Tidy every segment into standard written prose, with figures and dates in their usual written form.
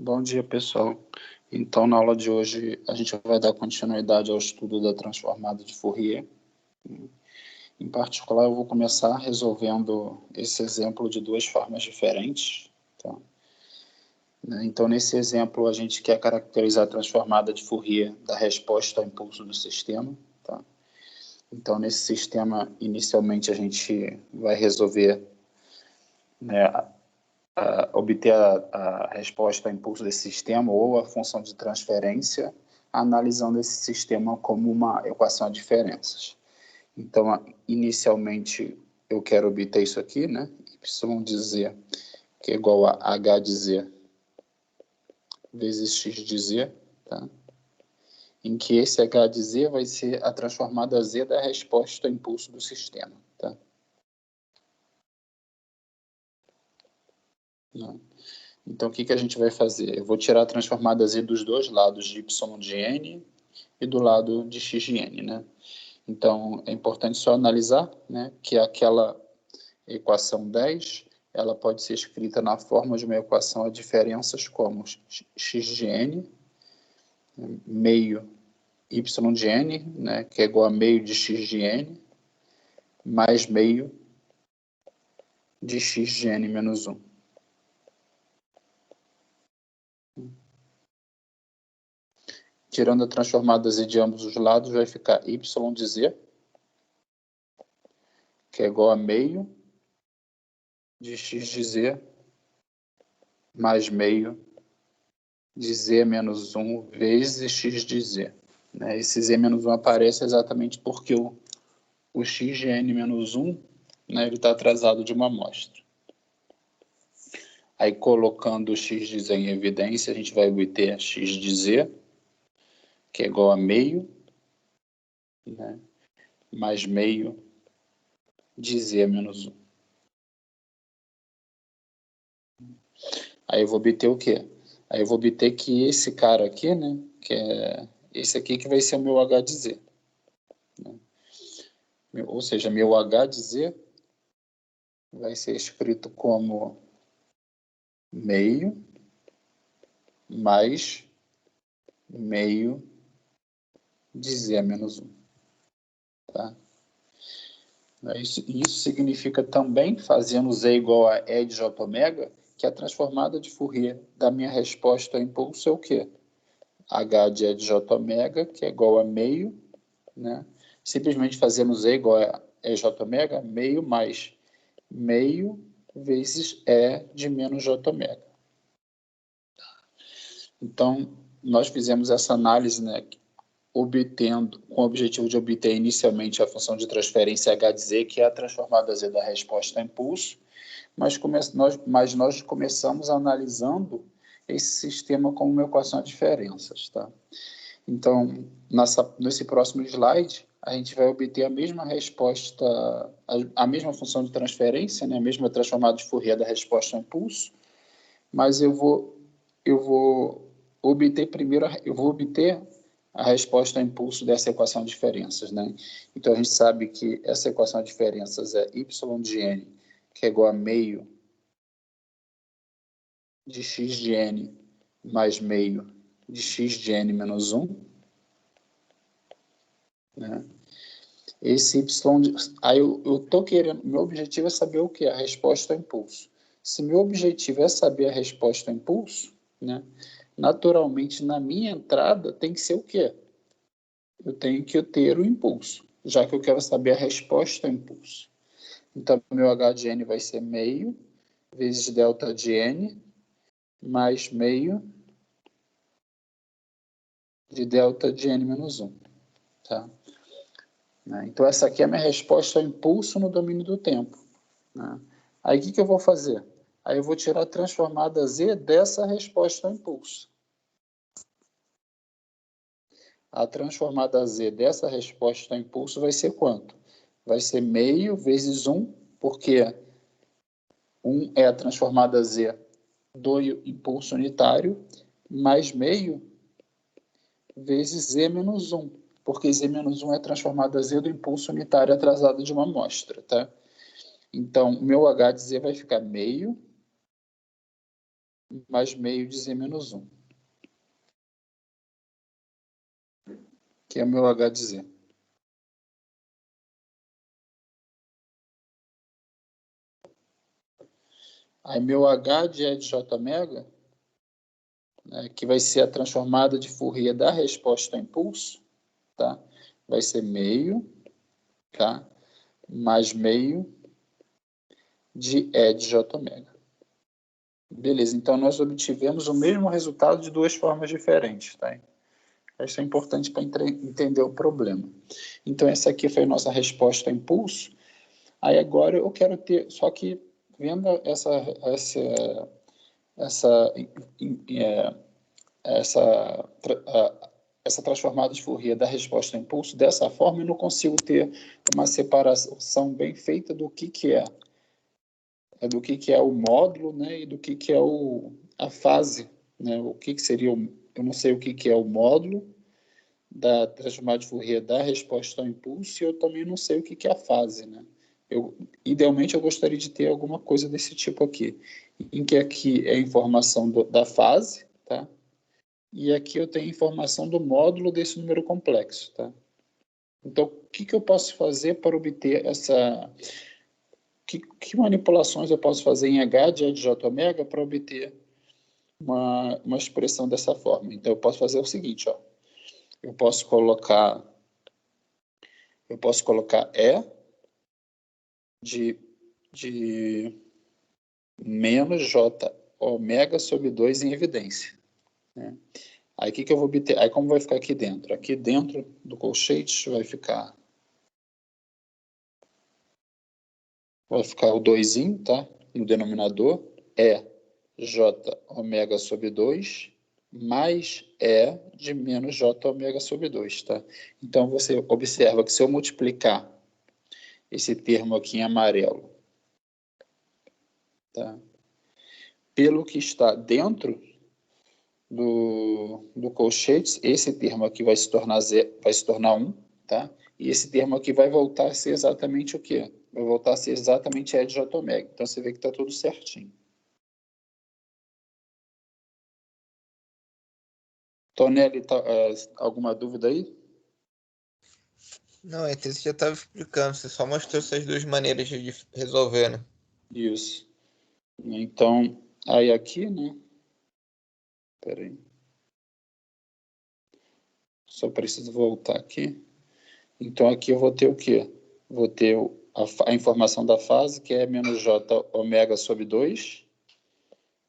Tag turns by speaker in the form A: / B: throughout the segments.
A: Bom dia, pessoal. Então, na aula de hoje, a gente vai dar continuidade ao estudo da transformada de Fourier. Em particular, eu vou começar resolvendo esse exemplo de duas formas diferentes. Tá? Então, nesse exemplo, a gente quer caracterizar a transformada de Fourier da resposta ao impulso do sistema. Tá? Então, nesse sistema, inicialmente, a gente vai resolver, obter a resposta ao impulso desse sistema ou a função de transferência, analisando esse sistema como uma equação de diferenças. Então, inicialmente, eu quero obter isso aqui, né? Y de z, que é igual a h de z vezes x de z, tá? Em que esse h de z vai ser a transformada z da resposta ao impulso do sistema, tá? Não. Então, o que a gente vai fazer? Eu vou tirar a transformada z dos dois lados, de y de n e do lado de x de n, né? Então, é importante só analisar, né, que aquela equação 10, ela pode ser escrita na forma de uma equação a diferenças como x de n, meio y de n, né, que é igual a meio de x de n, mais meio de x de n menos 1. Tirando a transformada z de ambos os lados, vai ficar y de z, que é igual a meio de x de z, mais meio de z menos 1 vezes x de z. Esse z menos 1 aparece exatamente porque o x de n menos 1, né, ele está atrasado de uma amostra. Aí, colocando o x de z em evidência, a gente vai obter x de z, que é igual a meio, né, mais meio de z menos 1. Aí eu vou obter o quê? Aí eu vou obter que esse cara aqui, né, que é esse aqui que vai ser o meu h de z. Né? Ou seja, meu h de z vai ser escrito como meio mais meio de z menos 1. Tá? Isso significa também, fazendo z igual a E de j ômega, que a transformada de Fourier da minha resposta ao impulso é o quê? H de E de j ômega, que é igual a meio, né? Simplesmente fazendo z igual a E de j ômega, meio mais meio vezes E de menos j ômega. Então, nós fizemos essa análise, né, obtendo, com o objetivo de obter inicialmente a função de transferência h de z, que é a transformada z da resposta a impulso, mas nós começamos analisando esse sistema como uma equação de diferenças. Tá? Então, nesse próximo slide, a gente vai obter a mesma resposta, a mesma função de transferência, né, a mesma transformada de Fourier da resposta a impulso, mas eu vou obter a resposta ao impulso dessa equação de diferenças, né? Então, a gente sabe que essa equação de diferenças é y de n, que é igual a meio de x de n mais meio de x de n menos 1. Né? Esse y... Aí eu tô querendo... Meu objetivo é saber o que? A resposta ao impulso. Se meu objetivo é saber a resposta ao impulso, né? Naturalmente, na minha entrada, tem que ser o quê? Eu tenho que ter o impulso, já que eu quero saber a resposta ao impulso. Então, meu h de n vai ser meio vezes delta de n mais meio de delta de n menos 1. Tá? Então, essa aqui é a minha resposta ao impulso no domínio do tempo. Né? Aí, o que eu vou fazer? Aí, eu vou tirar a transformada z dessa resposta ao impulso. A transformada z dessa resposta ao impulso vai ser quanto? Vai ser meio vezes 1, porque 1 é a transformada z do impulso unitário, mais meio vezes z menos 1, porque z menos 1 é a transformada z do impulso unitário atrasado de uma amostra. Tá? Então, meu h de z vai ficar meio mais meio de Z menos 1, que é o meu H de Z. Aí meu H de E de J omega, né, que vai ser a transformada de Fourier da resposta ao impulso, tá? Vai ser meio, tá? Mais meio de E de J omega. Beleza, então nós obtivemos o mesmo resultado de duas formas diferentes, tá? Isso é importante para entender o problema. Então essa aqui foi a nossa resposta ao impulso. Aí agora eu quero ter, só que vendo essa, essa transformada de Fourier da resposta ao impulso, dessa forma eu não consigo ter uma separação bem feita do que do que é o módulo, né, e do que é a fase, né, o que seria eu não sei o que é o módulo da transformada de Fourier da resposta ao impulso e eu também não sei o que é a fase, né. Idealmente eu gostaria de ter alguma coisa desse tipo aqui, em que aqui é a informação da fase, tá? E aqui eu tenho informação do módulo desse número complexo, tá? Então, o que eu posso fazer para obter essa... Que manipulações eu posso fazer em H de E de J omega para obter uma expressão dessa forma? Então, eu posso fazer o seguinte, ó. Eu posso colocar E de menos J omega sobre 2 em evidência, né? Aí, o que eu vou obter? Aí, como vai ficar aqui dentro? Aqui dentro do colchete vai ficar o 2, tá? No denominador, é J ômega sobre 2 mais E de menos J ômega sobre 2, tá? Então, você observa que se eu multiplicar esse termo aqui em amarelo, tá? Pelo que está dentro do colchete, esse termo aqui vai se tornar 1, tá? E esse termo aqui vai voltar a ser exatamente o quê? Vai voltar a ser exatamente E de J ômega. Então, você vê que está tudo certinho. Tonelli, alguma dúvida aí?
B: Não, você já estava explicando, você só mostrou essas duas maneiras de resolver, né?
A: Isso. Então, aí aqui, né? Peraí. Só preciso voltar aqui. Então, aqui eu vou ter o quê? Vou ter a informação da fase, que é menos J ômega sobre 2,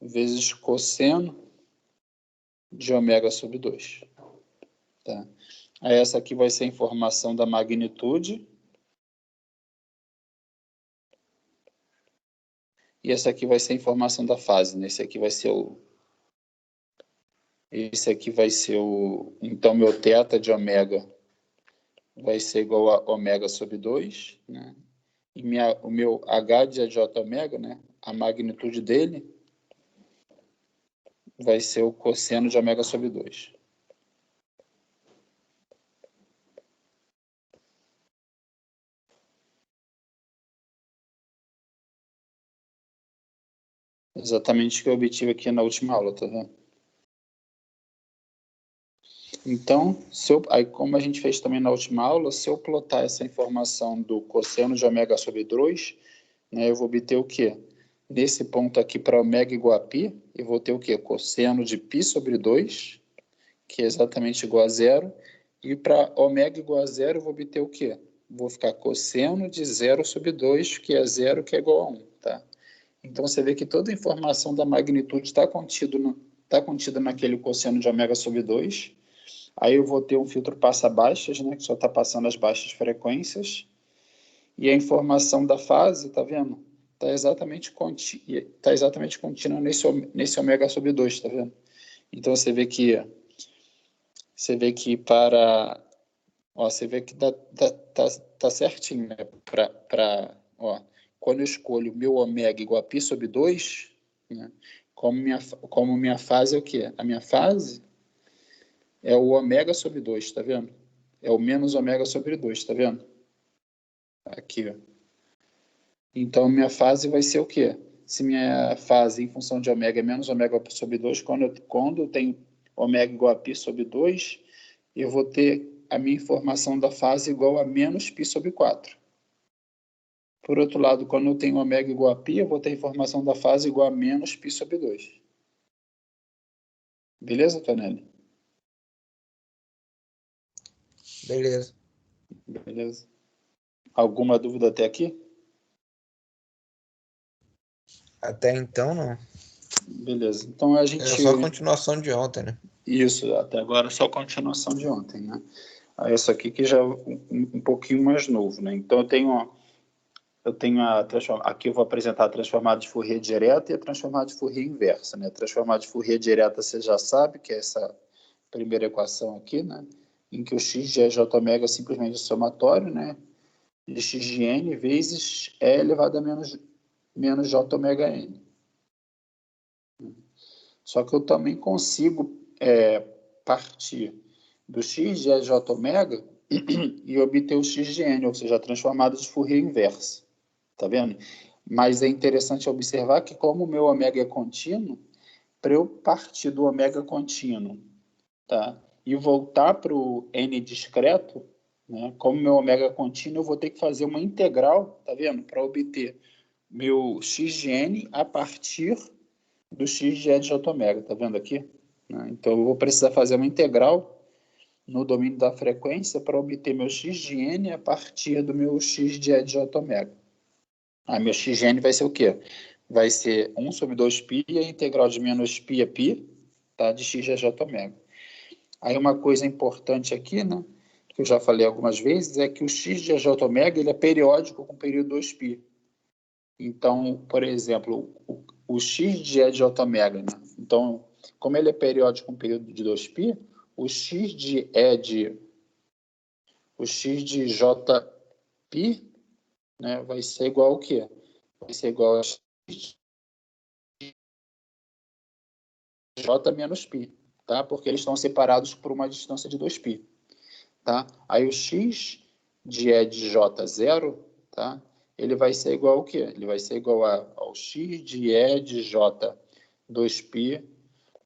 A: vezes cosseno de ômega sobre 2. Tá? Aí essa aqui vai ser a informação da magnitude. E essa aqui vai ser a informação da fase, né? Esse aqui vai ser então, meu θ de ômega vai ser igual a ômega sobre 2, né? E o meu H de J ômega, né? A magnitude dele vai ser o cosseno de ômega sobre 2. Exatamente o que eu obtive aqui na última aula, tá vendo? Então, aí como a gente fez também na última aula, se eu plotar essa informação do cosseno de ômega sobre 2, né, eu vou obter o quê? Nesse ponto aqui para ômega igual a π, eu vou ter o quê? Cosseno de π sobre 2, que é exatamente igual a zero. E para ômega igual a zero, eu vou obter o quê? Vou ficar cosseno de 0 sobre 2, que é zero, que é igual a 1, tá? Então, você vê que toda a informação da magnitude está contida naquele cosseno de ômega sobre 2. Aí eu vou ter um filtro passa-baixas, né, que só está passando as baixas frequências. E a informação da fase, tá vendo? Está exatamente contínua nesse ômega sobre 2, tá vendo? Então, você vê que para... Ó, você vê que tá certinho, né? Ó, quando eu escolho meu ômega igual a π sobre 2, né? Como minha fase é o quê? A minha fase é o ômega sobre 2, tá vendo? É o menos ômega sobre 2, tá vendo? Aqui, ó. Então, minha fase vai ser o quê? se minha fase em função de ômega é menos ômega sobre 2, quando eu tenho ômega igual a π sobre 2, eu vou ter a minha informação da fase igual a menos π sobre 4. Por outro lado, quando eu tenho ômega igual a π, eu vou ter a informação da fase igual a menos π sobre 2. Beleza, Tonelli?
B: Beleza.
A: Beleza. Alguma dúvida até aqui?
B: Até então, não.
A: Beleza. Então a gente...
B: É só a continuação de ontem, né?
A: Isso, até agora é só a continuação de ontem, né? Essa aqui que já é um pouquinho mais novo, né? Então eu tenho aqui eu vou apresentar a transformada de Fourier direta e a transformada de Fourier inversa, né? A transformada de Fourier direta você já sabe, que é essa primeira equação aqui, né? Em que o x de E j ômega é simplesmente somatório, né? De x de n vezes E elevado a menos j ômega n. Só que eu também consigo partir do x de E j ômega e obter o x de n, ou seja, a transformada de Fourier inversa. Tá vendo? Mas é interessante observar que como o meu ômega é contínuo, para eu partir do ômega contínuo, tá? E voltar para o n discreto, né? Como meu ômega é contínuo, eu vou ter que fazer uma integral, tá vendo? Para obter meu x de n a partir do x de E de j ômega, tá vendo aqui? Né? Então eu vou precisar fazer uma integral no domínio da frequência para obter meu x de n a partir do meu x de E de j ômega. Meu x de n vai ser o quê? Vai ser 1 sobre 2π e a integral de menos π a π, tá? De x de j ômega. Aí uma coisa importante aqui, né, que eu já falei algumas vezes, é que o x de j ômega ele é periódico com o período 2π. Então, por exemplo, o x de E de j ômega, né? Então, como ele é periódico com o período de 2π, o x de jπ, né, vai ser igual ao quê? Vai ser igual a x j menos π, tá? Porque eles estão separados por uma distância de 2π, tá? Aí o x de E de j zero, tá? Ele vai ser igual ao quê? Ele vai ser igual ao x de E de j 2π,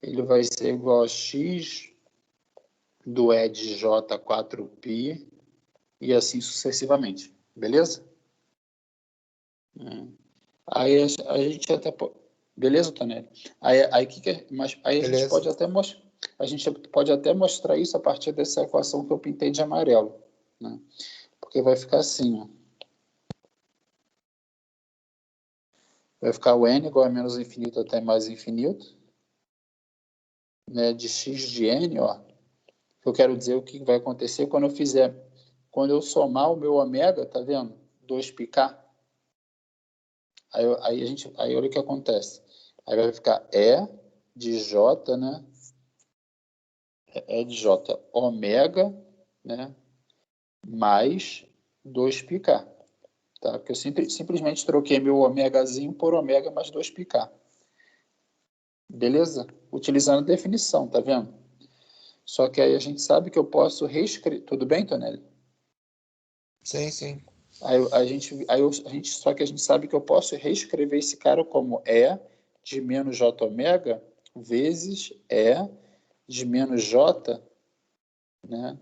A: ele vai ser igual a x do E de j 4π e assim sucessivamente, beleza? Aí a gente até pode... Beleza, Tonelli? Mas aí
B: Beleza.
A: a gente pode até mostrar isso a partir dessa equação que eu pintei de amarelo, né? Porque vai ficar assim, ó. Vai ficar o n igual a menos infinito até mais infinito, né? De x de n, ó. Eu quero dizer o que vai acontecer quando eu somar o meu ômega, tá vendo? 2πk. Aí olha o que acontece. Aí vai ficar E de J, né? E de J ômega, né? Mais 2πk. Tá? Porque eu simplesmente troquei meu ômegazinho por ômega mais 2πk. Beleza? Utilizando a definição, tá vendo? Só que aí a gente sabe que eu posso reescrever. Tudo bem, Tonelli?
B: Sim, sim.
A: Só que a gente sabe que eu posso reescrever esse cara como E de menos J ômega vezes E de menos J, né,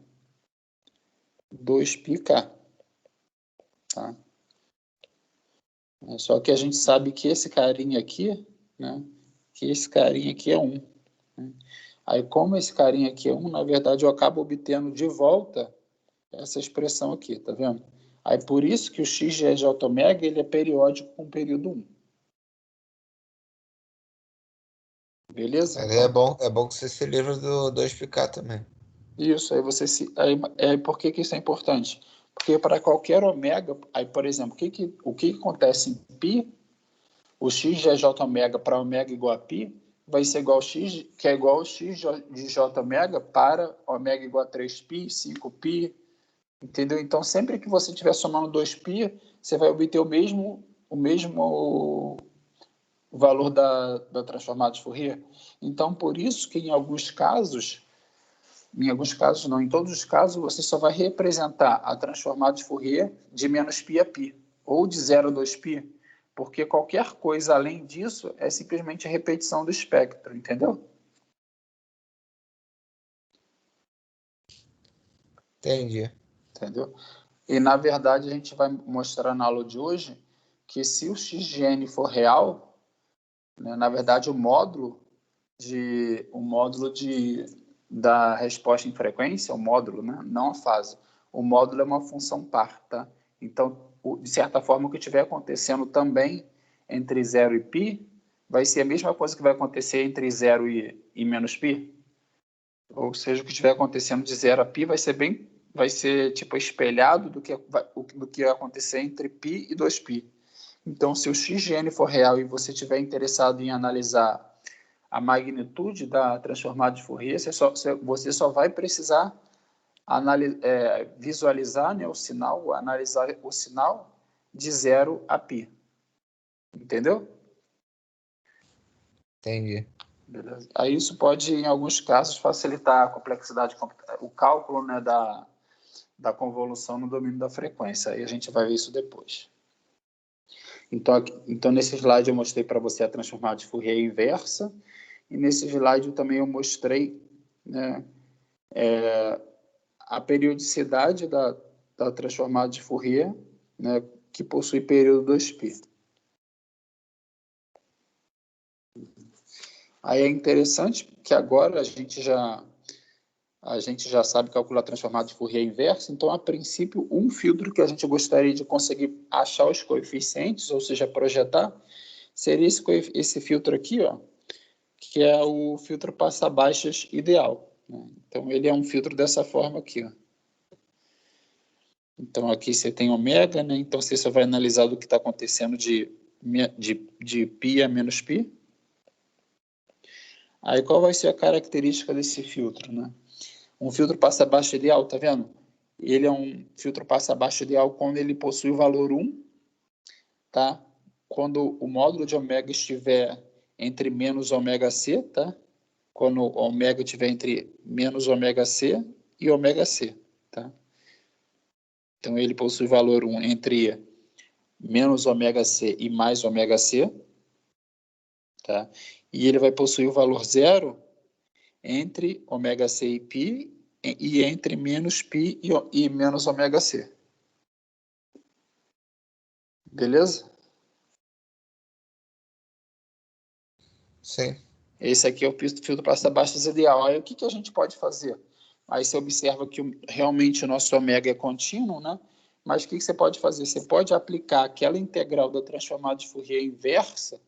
A: 2πk. Tá? Só que a gente sabe que esse carinha aqui, né, que esse carinha aqui é 1. Né? Aí, como esse carinha aqui é 1, na verdade, eu acabo obtendo de volta essa expressão aqui, tá vendo? Aí, por isso que o x de E de j ômega ele é periódico com o período 1. Beleza?
B: É bom que você se livra do explicar também.
A: Isso, por que isso é importante? Porque para qualquer ômega, aí, por exemplo, o que acontece em π, o x de j ômega para ômega igual a π, vai ser igual ao x, que é igual ao x de j ômega para ômega igual a 3π, 5π, entendeu? Então, sempre que você estiver somando 2π, você vai obter o mesmo valor da transformada de Fourier. Então, por isso que em alguns casos não, em todos os casos, você só vai representar a transformada de Fourier de menos π a π, ou de 0 a 2π, porque qualquer coisa além disso é simplesmente repetição do espectro, entendeu?
B: Entendi.
A: Entendeu? E, na verdade, a gente vai mostrar na aula de hoje que se o x de n for real, né, na verdade, da resposta em frequência, o módulo, né, não a fase, o módulo é uma função par, tá? Então, de certa forma, o que estiver acontecendo também entre 0 e π vai ser a mesma coisa que vai acontecer entre 0 e menos π. Ou seja, o que estiver acontecendo de 0 a π vai ser tipo espelhado do que vai acontecer entre π e 2π. Então, se o x de n for real e você estiver interessado em analisar a magnitude da transformada de Fourier, você só vai precisar visualizar, né, analisar o sinal de 0 a π. Entendeu?
B: Entendi.
A: Beleza. Aí isso pode, em alguns casos, facilitar a complexidade, o cálculo, né, da convolução no domínio da frequência. Aí a gente vai ver isso depois. Então nesse slide eu mostrei para você a transformada de Fourier inversa, e nesse slide também eu mostrei, né, a periodicidade da transformada de Fourier, né, que possui período 2π. Aí é interessante que agora a gente já sabe calcular a transformada de Fourier inversa, então, a princípio, um filtro que a gente gostaria de conseguir achar os coeficientes, ou seja, projetar, seria esse filtro aqui, ó, que é o filtro passa-baixas ideal, né? Então, ele é um filtro dessa forma aqui, ó. Então, aqui você tem ômega, né? Então, você só vai analisar do que está acontecendo de π a menos π. Aí, qual vai ser a característica desse filtro, né? Um filtro passa-baixo ideal, tá vendo? Ele é um filtro passa-baixo ideal quando ele possui o valor 1, tá? Quando o módulo de ômega estiver entre menos ômega c, tá? Quando o ômega estiver entre menos ômega c e ômega c, tá? Então, ele possui valor 1 entre menos ômega c e mais ômega c, tá? E ele vai possuir o valor 0 entre ômega c e π, e entre menos π e menos ômega c. Beleza?
B: Sim.
A: Esse aqui é o filtro passa-baixas ideal. Aí o que a gente pode fazer? Aí você observa que realmente o nosso ômega é contínuo, né? Mas o que você pode fazer? Você pode aplicar aquela integral da transformada de Fourier inversa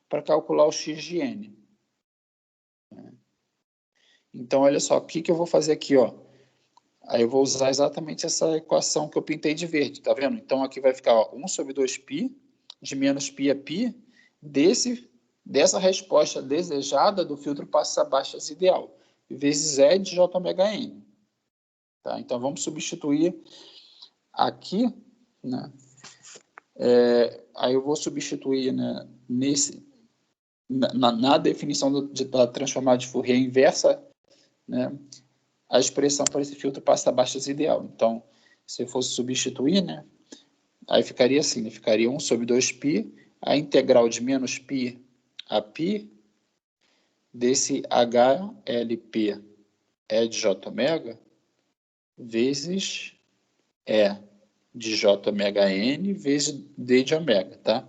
A: para calcular o x de n. Então, olha só, o que eu vou fazer aqui, ó? Aí eu vou usar exatamente essa equação que eu pintei de verde, tá vendo? Então, aqui vai ficar, ó, 1 sobre 2π, de menos π a π, dessa resposta desejada do filtro passa-baixas ideal, vezes E de J ômega N. Tá? Então, vamos substituir aqui, né? Aí eu vou substituir, né, na definição da transformada de Fourier inversa, né, a expressão para esse filtro passa-baixas ideal. Então, se eu fosse substituir, né, aí ficaria assim, né, ficaria 1 sobre 2π, a integral de menos π a π desse HLP E de J ômega vezes E de J ômega N vezes D de ômega, tá?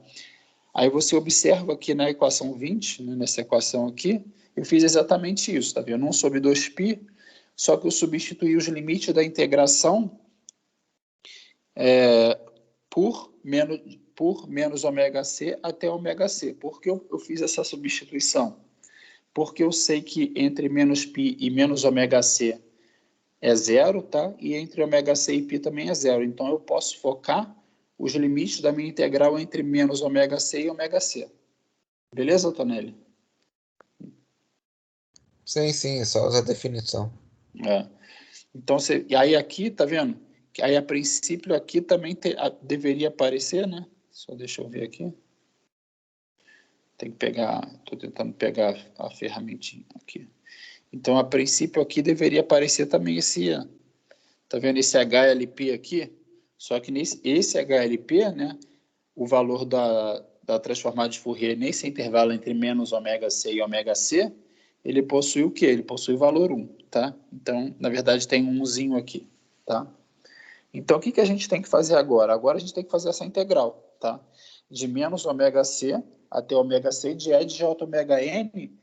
A: Aí você observa aqui na equação 20, né, nessa equação aqui, eu fiz exatamente isso, tá vendo? 1 sobre 2π, só que eu substituí os limites da integração por menos ômega c até ômega c. Por que eu fiz essa substituição? Porque eu sei que entre menos π e menos ômega c é zero, tá? E entre ômega c e π também é zero. Então, eu posso focar os limites da minha integral entre menos ômega c e ômega c. Beleza, Tonelli?
B: Sim, só usa a definição.
A: Então, e aí aqui, tá vendo? Aí, a princípio, aqui também deveria aparecer, né? Só deixa eu ver aqui. Tem que pegar, estou tentando pegar a ferramentinha aqui. Então, a princípio, aqui deveria aparecer também tá vendo esse HLP aqui? Só que esse HLP, né, o valor da transformada de Fourier nesse intervalo entre menos ômega C e ômega C, ele possui o quê? Ele possui valor 1, tá? Então, na verdade, tem um umzinho aqui, tá? Então, o que a gente tem que fazer agora? Agora a gente tem que fazer essa integral, tá? De menos ômega C até ômega C de E de J ômega N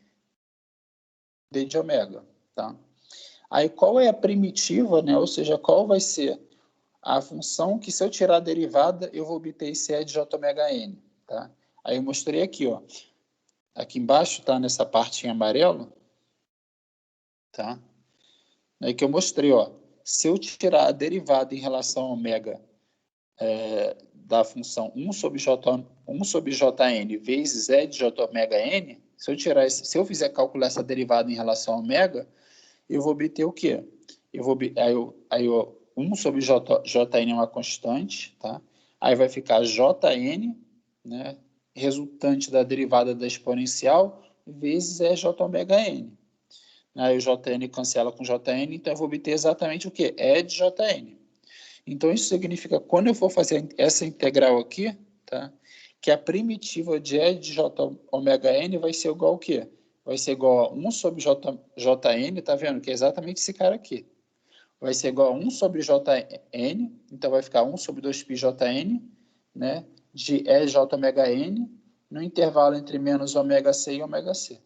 A: D de ômega, tá? Aí, qual é a primitiva, né? Ou seja, qual vai ser a função que, se eu tirar a derivada, eu vou obter esse E de J ômega N, tá? Aí eu mostrei aqui, ó. Aqui embaixo, tá? Nessa parte em amarelo, tá? Aí que eu mostrei, ó. Se eu tirar a derivada em relação ao ômega da função 1 sobre Jn vezes E de J ômega N, se eu fizer calcular essa derivada em relação ao ômega, eu vou obter o quê? Eu vou, 1 sobre Jn é uma constante, tá? Aí vai ficar Jn, né, resultante da derivada da exponencial, vezes E J ômega N. Aí o Jn cancela com Jn, então eu vou obter exatamente o quê? E de Jn. Então, isso significa, quando eu for fazer essa integral aqui, tá? Que a primitiva de E de J ômega N vai ser igual ao quê? Vai ser igual a 1 sobre Jn, tá vendo? Que é exatamente esse cara aqui. Vai ser igual a 1 sobre Jn, então vai ficar 1 sobre 2πJn, né? De E J ômega N, no intervalo entre menos ômega C e ômega C.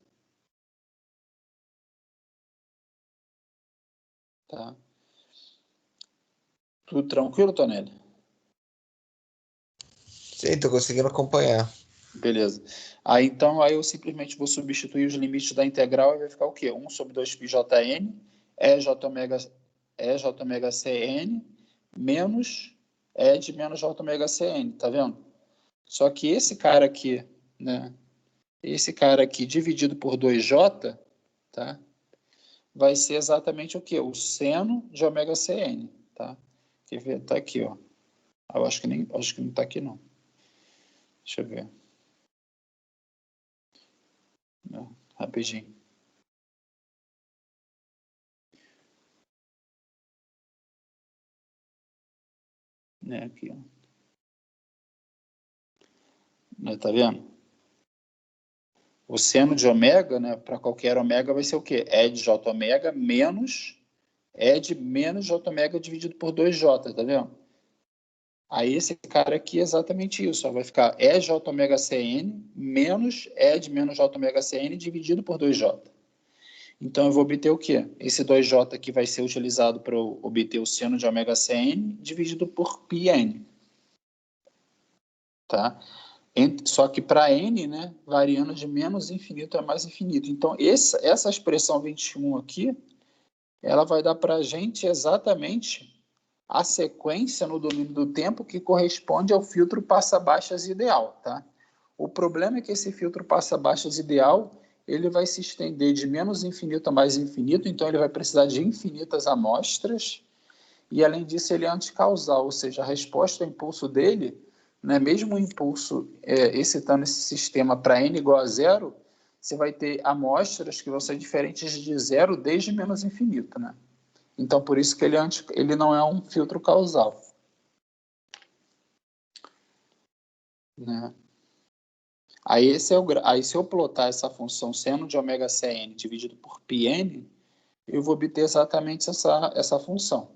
A: Tá? Tudo tranquilo, Tonelli?
B: Sim, tô conseguindo acompanhar.
A: Beleza. Aí, então, aí eu simplesmente vou substituir os limites da integral e vai ficar o quê? 1 sobre 2πJn, EJ ômega Cn, menos E de menos J ômega Cn, tá vendo? Só que esse cara aqui, né? Esse cara aqui dividido por 2J, tá? Vai ser exatamente o quê? O seno de ômega Cn, tá? Quer ver? Tá aqui, ó. Eu acho que não tá aqui, não. Deixa eu ver. Não, rapidinho. Né, aqui, ó. Né, tá vendo? O seno de ômega, né, para qualquer ômega vai ser o quê? E de J ômega menos E de menos J ômega dividido por 2J, tá vendo? Aí esse cara aqui é exatamente isso, ó, vai ficar E J ômega Cn menos E de menos J ômega Cn dividido por 2J. Então eu vou obter o quê? Esse 2J aqui vai ser utilizado para obter o seno de ômega Cn dividido por πn. Tá? Só que para n, né, variando de menos infinito a mais infinito. Então, essa expressão 21 aqui, ela vai dar para a gente exatamente a sequência no domínio do tempo que corresponde ao filtro passa-baixas ideal. Tá? O problema é que esse filtro passa-baixas ideal ele vai se estender de menos infinito a mais infinito, então ele vai precisar de infinitas amostras, e além disso ele é anticausal, ou seja, a resposta ao impulso dele, né, mesmo o impulso excitando esse sistema para n igual a zero, você vai ter amostras que vão ser diferentes de zero desde menos infinito. Né? Então, por isso que ele não é um filtro causal. Né? Aí, se eu plotar essa função seno de ômega Cn dividido por πn, eu vou obter exatamente essa função.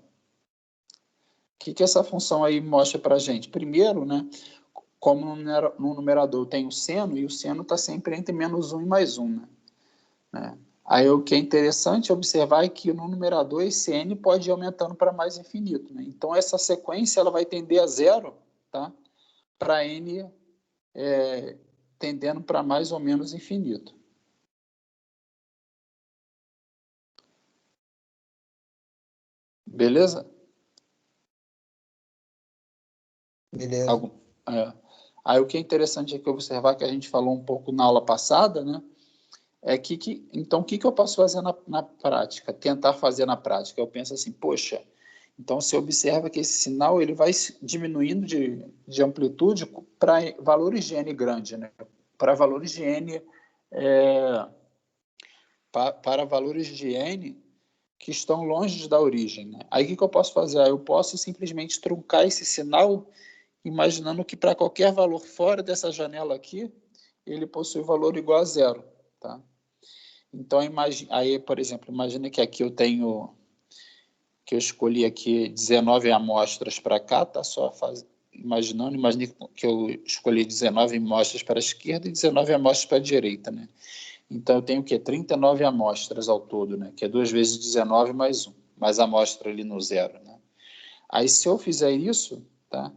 A: O que essa função aí mostra para a gente? Primeiro, né, como no numerador tem o seno, e o seno está sempre entre menos 1 e mais 1. Né? Aí o que é interessante observar é que no numerador esse n pode ir aumentando para mais infinito. Né? Então essa sequência ela vai tender a zero, tá? Para n tendendo para mais ou menos infinito. Beleza?
B: Beleza.
A: Aí o que é interessante aqui observar, que a gente falou um pouco na aula passada, né? Então, o que eu posso fazer na prática? Tentar fazer na prática. Eu penso assim, poxa, então você observa que esse sinal ele vai diminuindo de amplitude para valores de n grande, né? Para valores de n, para valores de n que estão longe da origem. Né? Aí o que eu posso fazer? Eu posso simplesmente truncar esse sinal imaginando que para qualquer valor fora dessa janela aqui, ele possui valor igual a zero, tá? Então, aí, por exemplo, imagina que aqui eu tenho, que eu escolhi aqui 19 amostras para cá, tá? Imagine que eu escolhi 19 amostras para a esquerda e 19 amostras para a direita, né? Então, eu tenho o quê? 39 amostras ao todo, né? Que é 2 vezes 19 mais 1, mais a amostra ali no zero, né? Aí, se eu fizer isso, tá?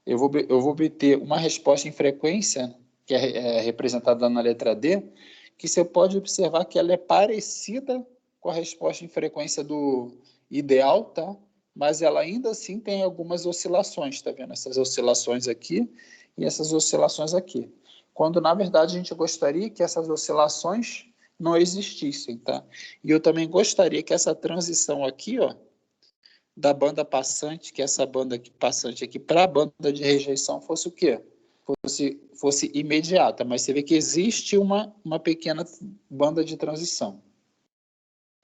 A: Eu vou obter uma resposta em frequência, que é representada na letra D, que você pode observar que ela é parecida com a resposta em frequência do ideal, tá? Mas ela ainda assim tem algumas oscilações, tá vendo? Essas oscilações aqui e essas oscilações aqui. Quando, na verdade, a gente gostaria que essas oscilações não existissem, tá? E eu também gostaria que essa transição aqui, ó, da banda passante, que essa banda aqui, passante aqui, para a banda de rejeição fosse o quê? Fosse imediata, mas você vê que existe uma pequena banda de transição,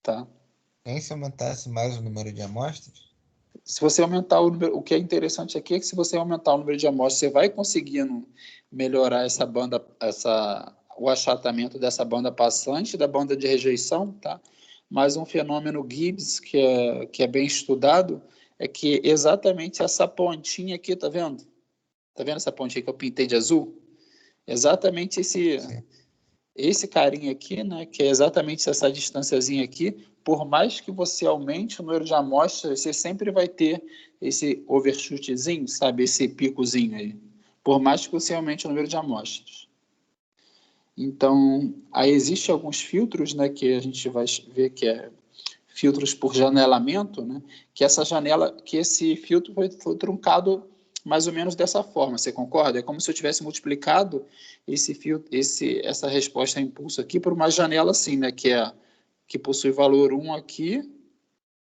A: tá?
B: Nem se aumentasse mais o número de amostras?
A: Se você aumentar o número, o que é interessante aqui é que se você aumentar o número de amostras, você vai conseguindo melhorar essa banda, o achatamento dessa banda passante, da banda de rejeição, tá? Mas um fenômeno Gibbs que é bem estudado é que exatamente essa pontinha aqui, tá vendo? Tá vendo essa pontinha que eu pintei de azul? Exatamente
B: Sim.
A: esse carinha aqui, né, que é exatamente essa distânciazinha aqui, por mais que você aumente o número de amostras, você sempre vai ter esse overshootzinho, sabe, esse picozinho aí, por mais que você aumente o número de amostras. Então, aí existem alguns filtros, né, que a gente vai ver que é filtros por janelamento, né, que esse filtro foi truncado mais ou menos dessa forma, você concorda? É como se eu tivesse multiplicado essa resposta a impulso aqui por uma janela assim, né, que possui valor 1 aqui,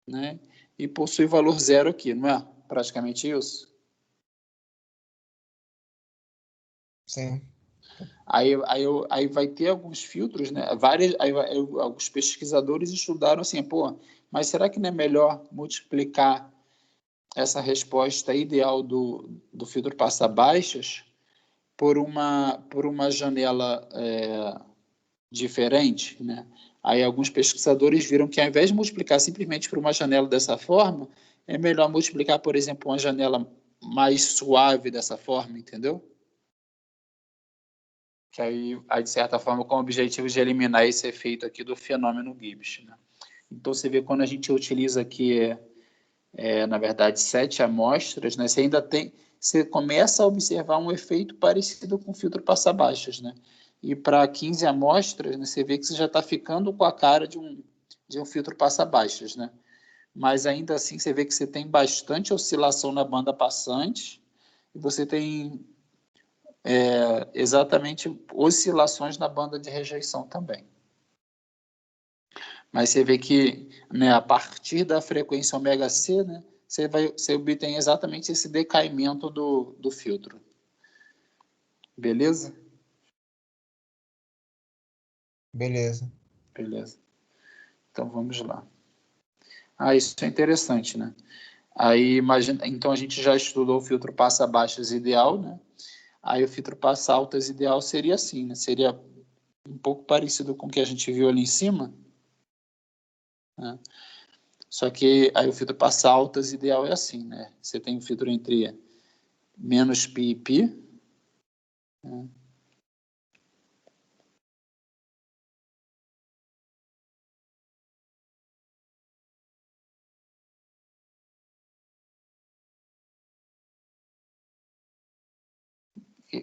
A: né, e possui valor 0 aqui, não é? Praticamente isso.
B: Sim.
A: Aí vai ter alguns filtros, né? Alguns pesquisadores estudaram assim, pô, mas será que não é melhor multiplicar essa resposta ideal do filtro passa-baixas por uma janela diferente, né? Aí alguns pesquisadores viram que ao invés de multiplicar simplesmente por uma janela dessa forma, é melhor multiplicar, por exemplo, uma janela mais suave dessa forma, entendeu? Que aí, de certa forma, com o objetivo de eliminar esse efeito aqui do fenômeno Gibbs, né? Então, você vê quando a gente utiliza aqui, na verdade, 7 amostras, né? Você começa a observar um efeito parecido com o filtro passa-baixas, né? E para 15 amostras, né, você vê que você já está ficando com a cara de um filtro passa-baixas, né? Mas ainda assim, você vê que você tem bastante oscilação na banda passante e você tem exatamente oscilações na banda de rejeição também. Mas você vê que, né, a partir da frequência ômega C, né, você obtém exatamente esse decaimento do filtro. Beleza?
B: Beleza.
A: Beleza. Então vamos lá. Isso é interessante, né? Imagina, então a gente já estudou o filtro passa-baixas ideal, né? Aí o filtro passa-altas ideal seria assim, né? Seria um pouco parecido com o que a gente viu ali em cima, né? Só que aí o filtro passa-altas ideal é assim, né? Você tem um filtro entre menos π e π, né?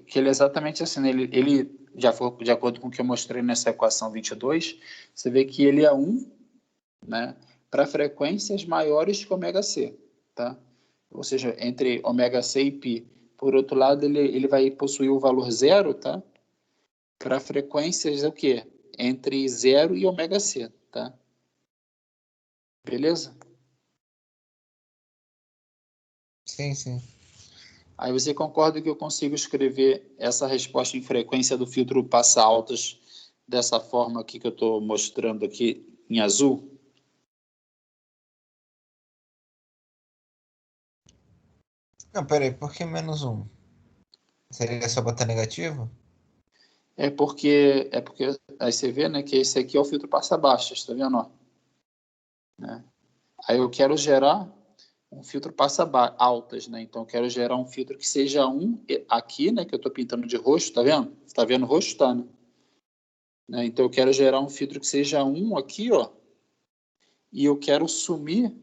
A: Que ele é exatamente assim, né? Ele de acordo com o que eu mostrei nessa equação 22, você vê que ele é 1, né, para frequências maiores que ômega C, tá? Ou seja, entre ômega C e π. Por outro lado, ele vai possuir o valor 0, tá? Para frequências o quê? Entre 0 e ômega C, tá? Beleza?
B: Sim, sim.
A: Aí você concorda que eu consigo escrever essa resposta em frequência do filtro passa-altas dessa forma aqui que eu estou mostrando aqui em azul?
B: Não, peraí, por que menos um? Seria só botar negativo?
A: É porque aí você vê, né, que esse aqui é o filtro passa-baixas, tá vendo, ó? Né? Aí eu quero gerar um filtro altas, né? Então eu quero gerar um filtro que seja um aqui, né, que eu estou pintando de roxo, tá vendo? Você tá vendo roxo, tá, né? Então eu quero gerar um filtro que seja um aqui, ó, e eu quero sumir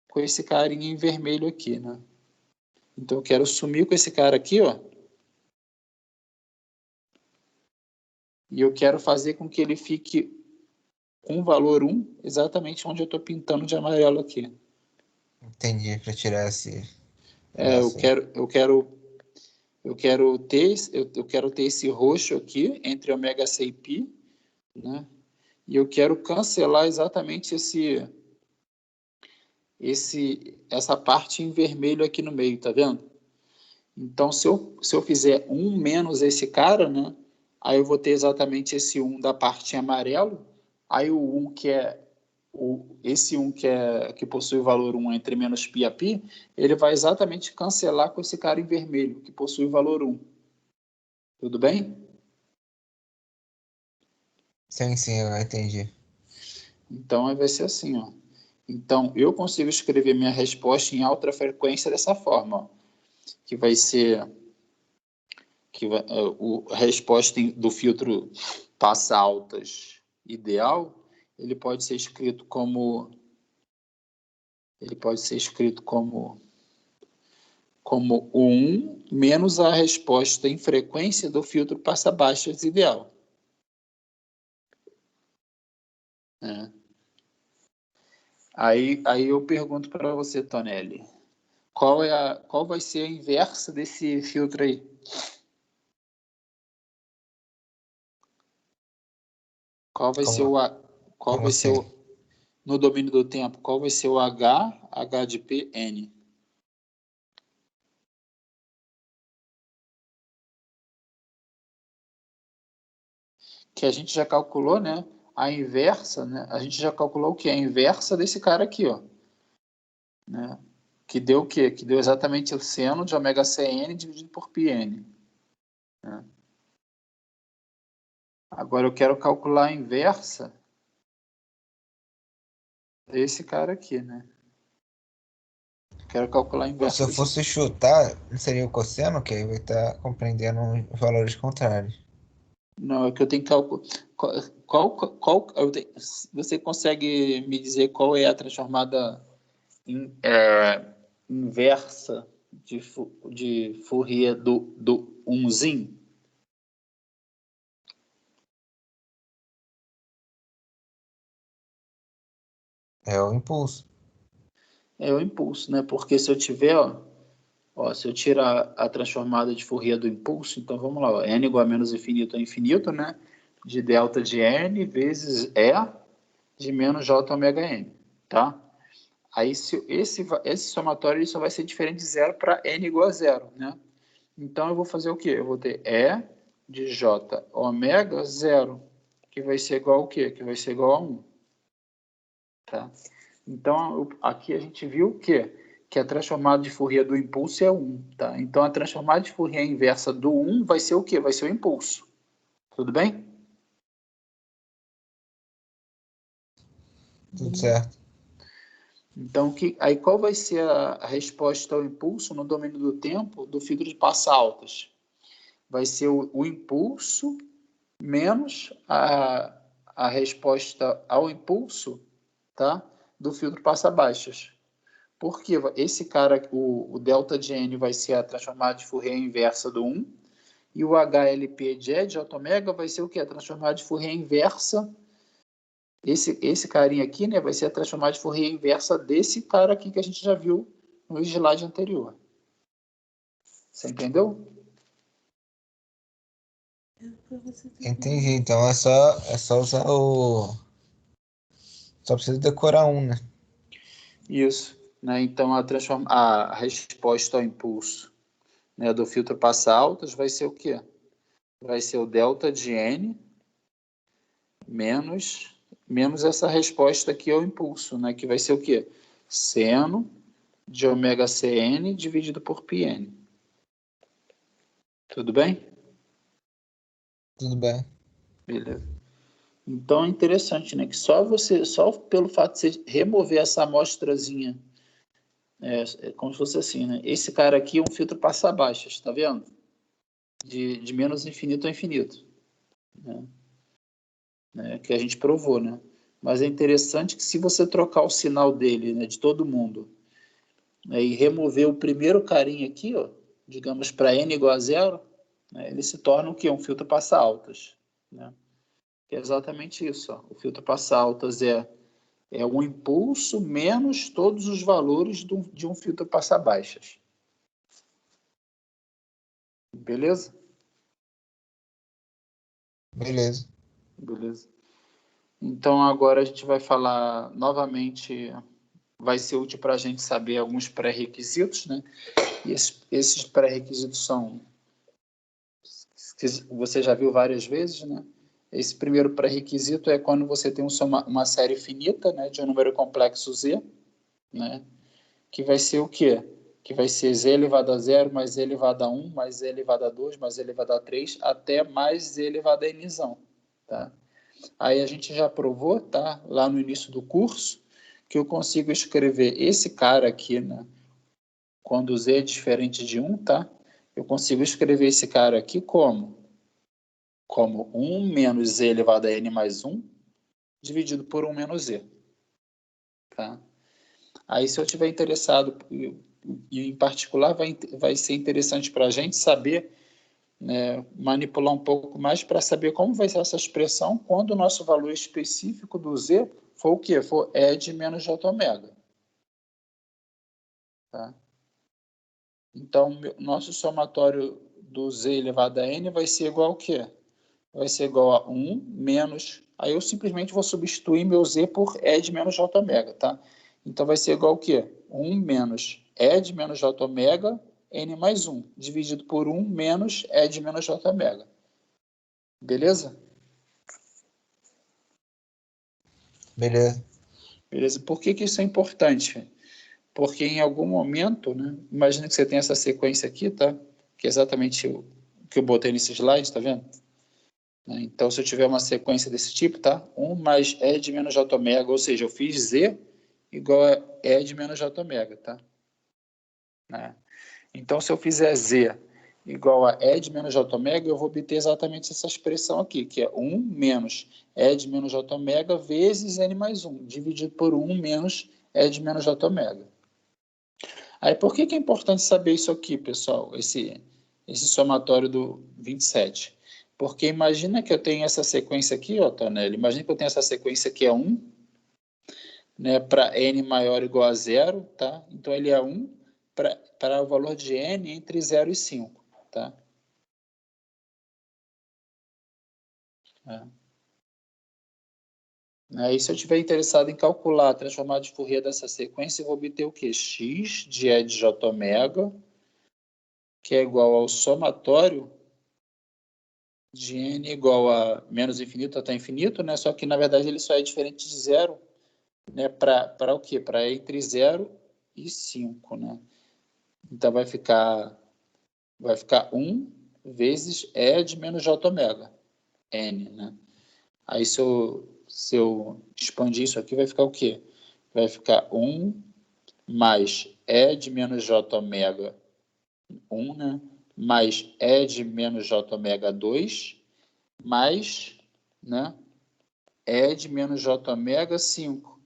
A: com esse carinha em vermelho aqui, né? Então eu quero sumir com esse cara aqui, ó, e eu quero fazer com que ele fique com o valor um exatamente onde eu estou pintando de amarelo aqui.
B: Entendi, para tirar esse
A: É, eu
B: pedaço aí.
A: quero, eu quero, eu quero ter esse roxo aqui entre ômega C e π, né? E eu quero cancelar exatamente essa parte em vermelho aqui no meio, tá vendo? Então, se eu fizer um menos esse cara, né? Aí eu vou ter exatamente esse um da parte em amarelo. Aí o um que é esse um que possui o valor um entre menos π a π, ele vai exatamente cancelar com esse cara em vermelho, que possui o valor um. Tudo bem?
B: Sim, eu entendi.
A: Então, vai ser assim, ó. Então, eu consigo escrever minha resposta em alta frequência dessa forma, ó, que vai ser a resposta do filtro passa altas ideal, ele pode ser escrito como ele pode ser escrito como o 1 menos a resposta em frequência do filtro passa baixas ideal, né? Aí eu pergunto para você, Tonelli, qual vai ser a inversa desse filtro aí? Qual vai ser
B: Como,
A: o A, qual
B: como
A: vai ser
B: assim?
A: o, no domínio do tempo, qual vai ser o H de P, N? Que a gente já calculou, né? A inversa, né? A gente já calculou o que? A inversa desse cara aqui, ó, né? Que deu o quê? Que deu exatamente o seno de ômega CN dividido por πn, né? Agora eu quero calcular a inversa desse cara aqui, né? Quero calcular a
B: Pô, se
A: inversa
B: eu
A: desse.
B: fosse chutar, não seria o cosseno, que aí vai estar compreendendo os valores contrários.
A: Não, é que eu tenho que calcular. Você consegue me dizer qual é a transformada inversa de Fourier do umzinho?
B: É o impulso.
A: É o impulso, né? Porque se eu tiver, se eu tirar a transformada de Fourier do impulso, então vamos lá, ó, n igual a menos infinito a infinito, né? De delta de n vezes E de menos j ômega n, tá? Aí se esse somatório ele só vai ser diferente de zero para n igual a zero, né? Então eu vou fazer o quê? Eu vou ter E de j ômega zero, que vai ser igual ao quê? Que vai ser igual a 1, tá? Então, aqui a gente viu que a transformada de Fourier do impulso é 1, tá? Então, a transformada de Fourier inversa do 1 vai ser o quê? Vai ser o impulso. Tudo bem?
B: Tudo certo.
A: Então, aí qual vai ser a resposta ao impulso no domínio do tempo do filtro de passa altas? Vai ser o impulso menos a resposta ao impulso, tá? Do filtro passa baixas. Porque esse cara, o delta de n vai ser a transformada de Fourier inversa do 1, e o HLP de E de j ômega vai ser o quê? A transformada de Fourier inversa. Esse carinha aqui, né, vai ser a transformada de Fourier inversa desse cara aqui que a gente já viu no slide anterior. Você entendeu?
B: Entendi. Então é só usar o. Só precisa decorar um, né?
A: Isso. Né? Então, a resposta ao impulso, né, do filtro passa altas vai ser o quê? Vai ser o delta de n menos essa resposta aqui ao impulso, né, que vai ser o quê? Seno de ômega CN dividido por πn. Tudo bem?
B: Tudo bem.
A: Beleza. Então é interessante, né? Que só pelo fato de você remover essa amostrazinha, é como se fosse assim, né? Esse cara aqui é um filtro passa-baixas, tá vendo? De menos infinito a infinito, né? Que a gente provou, né? Mas é interessante que se você trocar o sinal dele, né, de todo mundo, né, e remover o primeiro carinha aqui, ó, digamos para n igual a zero, né, ele se torna o quê? Um filtro passa-altas, né? Que é exatamente isso, ó. O filtro passa-altas é um impulso menos todos os valores de um filtro passa-baixas. Beleza?
B: Beleza.
A: Beleza. Então, agora a gente vai falar novamente, vai ser útil para a gente saber alguns pré-requisitos, né? E esses pré-requisitos são, que você já viu várias vezes, né? Esse primeiro pré-requisito é quando você tem uma série finita, né, de um número complexo z, né? Que vai ser o quê? Que vai ser z elevado a 0, mais z elevado a 1, mais z elevado a 2, mais z elevado a 3, até mais z elevado a nzão, tá? Aí a gente já provou, tá? Lá no início do curso, que eu consigo escrever esse cara aqui, né? Quando z é diferente de 1, tá? Eu consigo escrever esse cara aqui como 1 menos z elevado a n mais 1, dividido por 1 menos z, tá? Aí, se eu estiver interessado, e em particular vai ser interessante para a gente saber, né, manipular um pouco mais para saber como vai ser essa expressão quando o nosso valor específico do z for o quê? For E de menos j ômega. Tá? Então, nosso somatório do z elevado a n vai ser igual ao quê? Vai ser igual a 1 menos... Aí eu simplesmente vou substituir meu z por E de menos j ômega, tá? Então vai ser igual ao quê? 1 menos E de menos j ômega, n mais 1, dividido por 1 menos E de menos j ômega. Beleza?
B: Beleza.
A: Beleza. Por que isso é importante? Porque em algum momento, né? Imagina que você tem essa sequência aqui, tá? Que é exatamente o que eu botei nesse slide, tá vendo? Então, se eu tiver uma sequência desse tipo, tá? 1 mais E de menos j ômega, ou seja, eu fiz Z igual a E de menos j ômega, tá? Né? Então, se eu fizer Z igual a E de menos j ômega, eu vou obter exatamente essa expressão aqui, que é 1 menos E de menos j ômega vezes N mais 1, dividido por 1 menos E de menos j ômega. Aí, por que é importante saber isso aqui, pessoal? Esse somatório do 27. Porque imagina que eu tenho essa sequência aqui, ó, Tonelli. Imagina que eu tenho essa sequência que é 1, né, para n maior ou igual a 0, tá? Então, ele é 1 para o valor de n entre 0 e 5, tá? Aí, se eu estiver interessado em calcular a transformada de Fourier dessa sequência, eu vou obter o quê? X de E de j ômega, que é igual ao somatório de n igual a menos infinito até infinito, né? Só que, na verdade, ele só é diferente de zero, né? Para o quê? Para entre 0 e 5, né? Então, vai ficar 1 vezes E de menos j ômega, n, né? Aí, se eu expandir isso aqui, vai ficar o quê? Vai ficar 1 mais E de menos j ômega 1, né? Mais E de menos j ômega 2, mais, né? E de menos j ômega 5.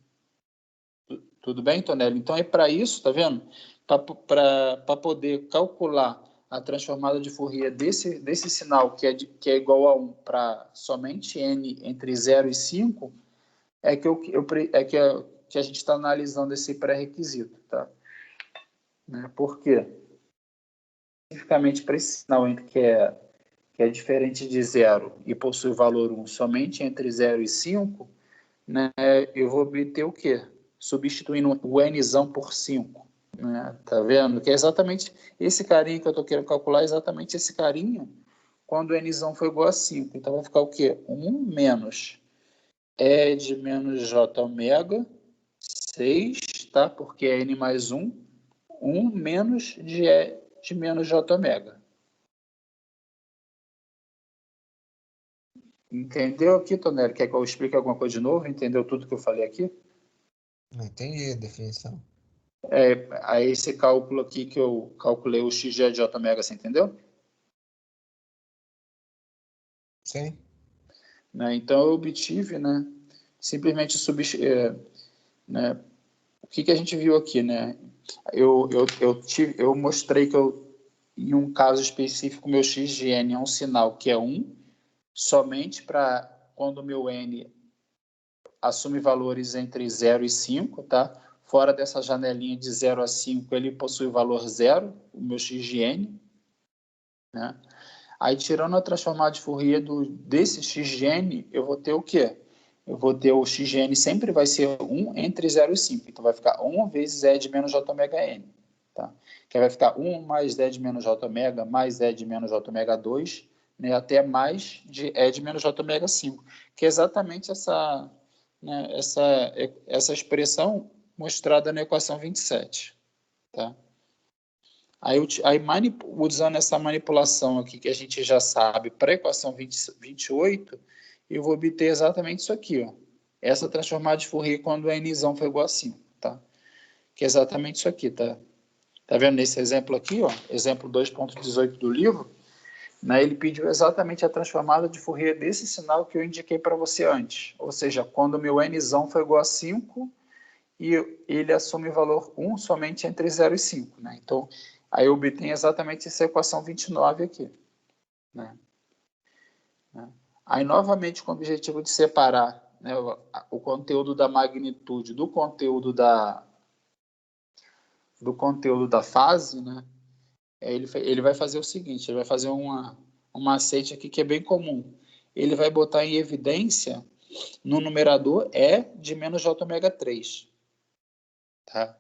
A: Tudo bem, Tonelli? Então, é para isso, tá vendo? Para poder calcular a transformada de Fourier desse sinal, que é igual a 1 para somente n entre 0 e 5, é que a gente está analisando esse pré-requisito, tá? Né? Por quê? Especificamente para esse sinal que é diferente de 0 e possui valor 1 somente entre 0 e 5, né, eu vou obter o quê? Substituindo o nzão por 5. Né? Tá vendo? Que é exatamente esse carinha que eu estou querendo calcular, é exatamente esse carinha quando o nzão for igual a 5. Então vai ficar o quê? 1 menos E de menos j ômega 6, tá? Porque é n mais 1, 1 menos de E de menos J ômega. Entendeu aqui, Tonelli? Quer que eu explique alguma coisa de novo? Entendeu tudo que eu falei aqui?
B: Não entendi a definição.
A: Aí esse cálculo aqui que eu calculei o x de J ômega, você entendeu?
B: Sim.
A: Né? Então eu obtive, né, simplesmente né, o que a gente viu aqui, né? Eu mostrei que em um caso específico, meu x de n é um sinal que é 1, somente para quando o meu n assume valores entre 0 e 5, tá? Fora dessa janelinha de 0 a 5, ele possui valor 0, o meu x de n, né? Aí, tirando a transformada de Fourier desse x de n, eu vou ter o quê? Eu vou ter o x de n sempre vai ser 1 entre 0 e 5. Então, vai ficar 1 vezes E de menos J ômega n. Tá? Que vai ficar 1 mais E de menos J ômega mais E de menos J ômega 2, né, até mais de E de menos J ômega 5. Que é exatamente essa, né, essa expressão mostrada na equação 27. Tá? Aí, usando essa manipulação aqui que a gente já sabe para a equação 28, eu vou obter exatamente isso aqui, ó. Essa transformada de Fourier quando a n for igual a 5, tá? Que é exatamente isso aqui, tá? Tá vendo nesse exemplo aqui, ó? Exemplo 2.18 do livro, né? Ele pediu exatamente a transformada de Fourier desse sinal que eu indiquei para você antes. Ou seja, quando o meu n for igual a 5 e ele assume valor 1 somente entre 0 e 5, né? Então, aí eu obtenho exatamente essa equação 29 aqui, né? Aí, novamente, com o objetivo de separar, né, o conteúdo da magnitude do conteúdo da fase, né? Ele vai fazer o seguinte, ele vai fazer uma macete aqui que é bem comum. Ele vai botar em evidência no numerador E de menos J ômega 3, tá?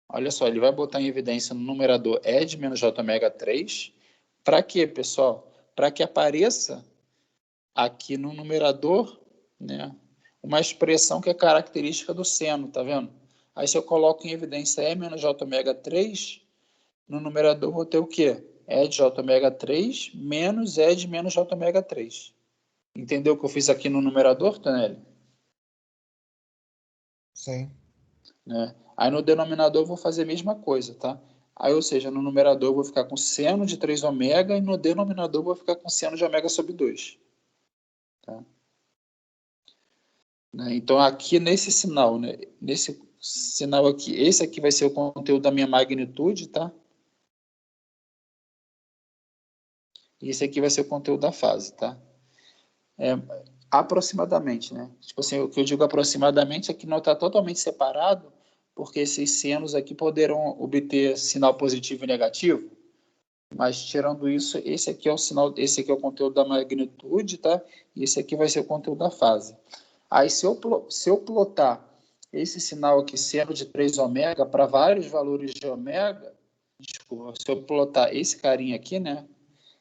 A: Olha só, ele vai botar em evidência no numerador E de menos J ômega 3. Para quê, pessoal? Para que apareça aqui no numerador, né, uma expressão que é característica do seno, tá vendo? Aí se eu coloco em evidência E menos J ômega 3, no numerador vou ter o quê? E de J ômega 3 menos E de menos J ômega 3. Entendeu o que eu fiz aqui no numerador, Tonelli?
B: Sim.
A: Né? Aí no denominador eu vou fazer a mesma coisa, tá? Aí, ou seja, no numerador eu vou ficar com seno de 3 ômega e no denominador eu vou ficar com seno de ômega sobre 2. Tá? Né? Então, aqui nesse sinal, né? Nesse sinal aqui, esse aqui vai ser o conteúdo da minha magnitude, tá? E esse aqui vai ser o conteúdo da fase, tá? Aproximadamente, né? Tipo assim, o que eu digo aproximadamente é que não está totalmente separado, porque esses senos aqui poderão obter sinal positivo e negativo, mas tirando isso, esse aqui é o sinal, esse aqui é o conteúdo da magnitude, tá? E esse aqui vai ser o conteúdo da fase. Aí se eu plotar esse sinal aqui, seno de 3 ômega, para vários valores de ômega, desculpa, se eu plotar esse carinha aqui, né?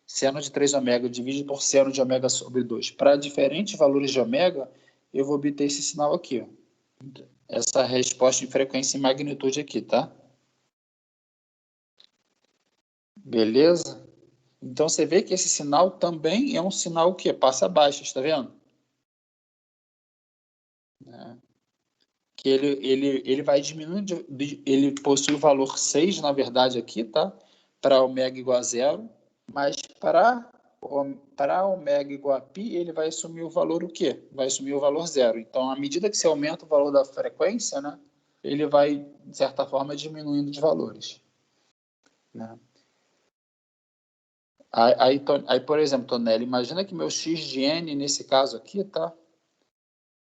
A: Seno de 3 ômega dividido por seno de ômega sobre 2 para diferentes valores de ômega, eu vou obter esse sinal aqui, ó. Essa resposta de frequência e magnitude aqui, tá? Beleza? Então você vê que esse sinal também é um sinal que passa baixas, está vendo? Que ele vai diminuindo, ele possui o valor 6, na verdade, aqui, tá? Para ômega igual a zero, mas para ômega igual a π, ele vai assumir o valor o quê? Vai assumir o valor zero. Então, à medida que você aumenta o valor da frequência, né, ele vai, de certa forma, diminuindo de valores. Né? Aí, por exemplo, Tonelli, imagina que meu x de n, nesse caso aqui, tá?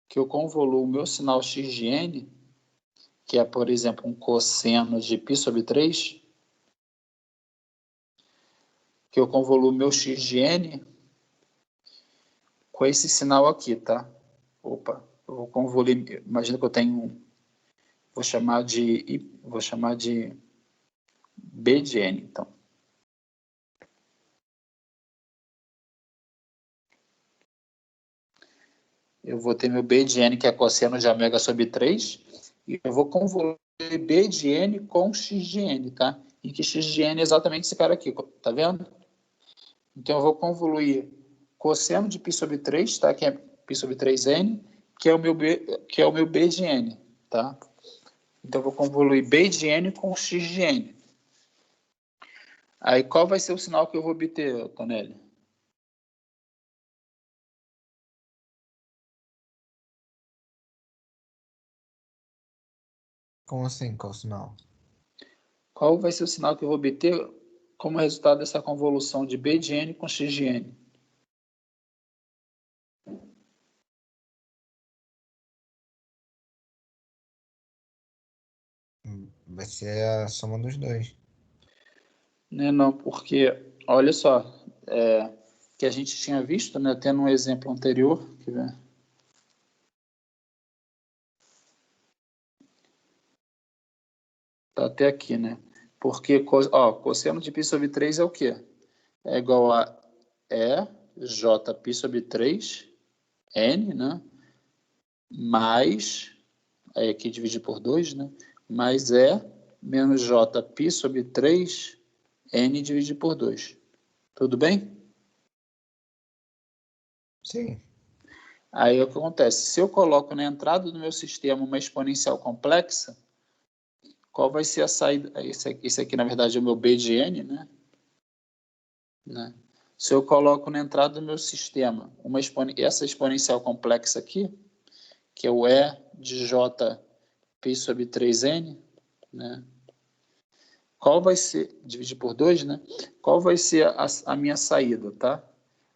A: Que eu convoluo o meu sinal x de n, que é, por exemplo, um cosseno de π sobre 3, que eu convoluo meu x de n com esse sinal aqui, tá? Opa, eu vou convoluir, imagina que eu tenho, vou chamar de B de n, então. Eu vou ter meu B de n, que é cosseno de ômega sobre 3, e eu vou convoluir B de N com X de N, tá? Em que X de N é exatamente esse cara aqui, tá vendo? Então, eu vou convoluir cosseno de π sobre 3, tá? Que é π sobre 3N, que é o meu B de N, tá? Então, eu vou convoluir B de N com X de N. Aí, qual vai ser o sinal que eu vou obter, Tonelli?
B: Como assim? Qual o sinal?
A: Qual vai ser o sinal que eu vou obter como resultado dessa convolução de B de N com X de N?
B: Vai ser a soma dos dois.
A: Né, não, porque, olha só, que a gente tinha visto, né, tendo um exemplo anterior, quer ver? Tá até aqui, né? Porque, cosseno de π sobre 3 é o quê? É igual a J π sobre 3, N, né? Mais, aí aqui dividir por 2, né? Mais menos J π sobre 3, N dividido por 2. Tudo bem?
B: Sim.
A: Aí o que acontece? Se eu coloco na entrada do meu sistema uma exponencial complexa, qual vai ser a saída? Esse aqui, na verdade, é o meu B de N, né? Se eu coloco na entrada do meu sistema essa exponencial complexa aqui, que é o E de J π sobre 3N, né? Qual vai ser, dividir por 2, né? Qual vai ser a minha saída, tá?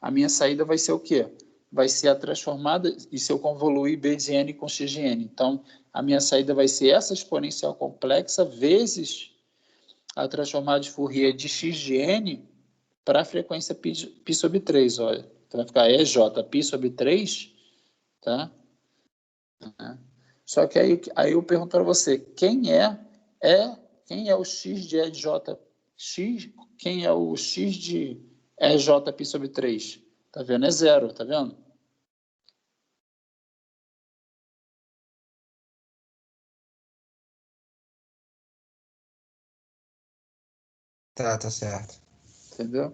A: A minha saída vai ser o quê? Vai ser a transformada, e se eu convoluir B de N com X de N. Então, a minha saída vai ser essa exponencial complexa vezes a transformada de Fourier de X de N para a frequência π sobre 3, olha. Então, vai ficar EJ π sobre 3, tá? Só que aí eu pergunto para você, quem é o X de EJ X? Quem é o X de EJ π sobre 3? Tá vendo? É zero, tá vendo?
B: Tá certo.
A: Entendeu?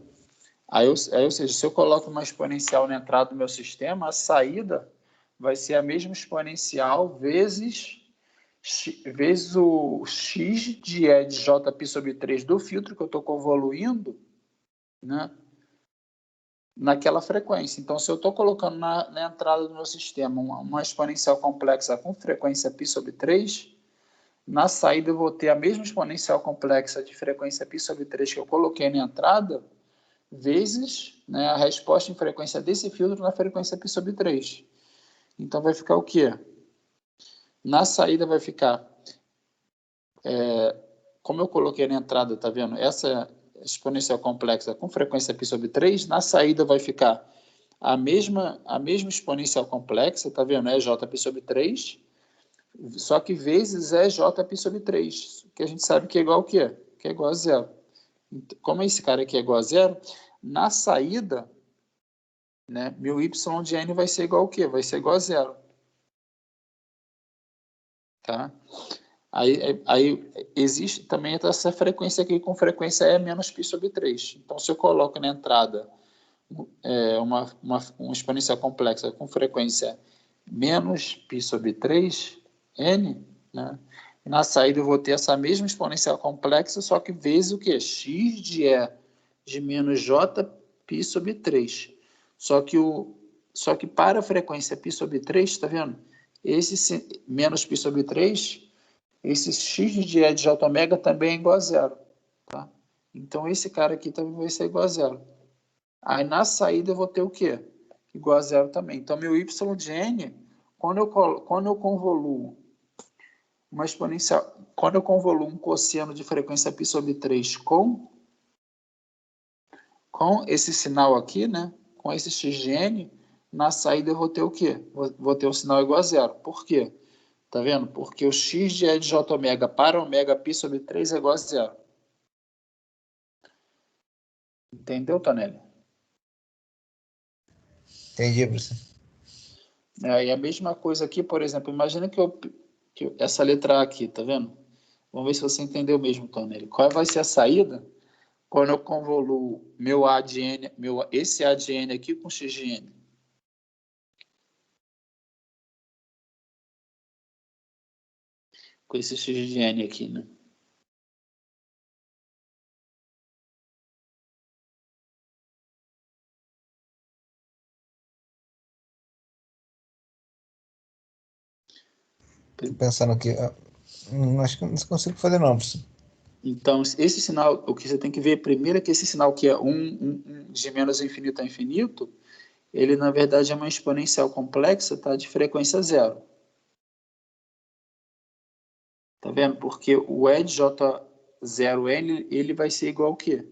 A: Ou seja, se eu coloco uma exponencial na entrada do meu sistema, a saída vai ser a mesma exponencial vezes o x de E de J π sobre 3 do filtro que eu estou convoluindo, né, naquela frequência. Então, se eu estou colocando na entrada do meu sistema uma exponencial complexa com frequência π sobre 3, na saída eu vou ter a mesma exponencial complexa de frequência π sobre 3 que eu coloquei na entrada, vezes, né, a resposta em frequência desse filtro na frequência π sobre 3. Então, vai ficar o quê? Na saída vai ficar, como eu coloquei na entrada, tá vendo? Essa exponencial complexa com frequência π sobre 3, na saída vai ficar a mesma exponencial complexa, tá vendo? É jπ sobre 3, só que vezes é jπ sobre 3, que a gente sabe que é igual ao quê? Que é igual a zero. Então, como esse cara aqui é igual a zero, na saída, né, meu y de n vai ser igual ao quê? Vai ser igual a zero. Tá? Aí existe também essa frequência aqui com frequência E menos π sobre 3. Então, se eu coloco na entrada uma exponencial complexa com frequência menos π sobre 3, n, né? E na saída eu vou ter essa mesma exponencial complexa, só que vezes o quê? X de E de menos J π sobre 3. Só que para a frequência π sobre 3, está vendo? Esse menos π sobre 3, esse x de E de J ômega também é igual a zero. Tá? Então, esse cara aqui também vai ser igual a zero. Aí, na saída, eu vou ter o quê? Igual a zero também. Então, meu y de n, quando eu convoluo uma exponencial, quando eu convoluo um cosseno de frequência π sobre 3 com esse sinal aqui, né? Com esse x de n, na saída eu vou ter o quê? Vou ter o sinal igual a zero. Por quê? Tá vendo? Porque o x de E de J ômega para ômega π sobre 3 é igual a zero. Entendeu, Tonelli?
B: Entendi, professor.
A: E a mesma coisa aqui, por exemplo, imagina que essa letra A aqui, tá vendo? Vamos ver se você entendeu mesmo, Tonelli. Qual vai ser a saída quando eu convoluo meu A de N, esse A de N aqui com X de N? Com esse X de N aqui, né?
B: Tô pensando aqui. Acho que não consigo fazer, não, professor.
A: Então, esse sinal, o que você tem que ver primeiro é que esse sinal que é 1 de menos infinito a infinito, ele, na verdade, é uma exponencial complexa, tá? De frequência zero. Tá vendo? Porque o E de J0N, ele vai ser igual ao quê?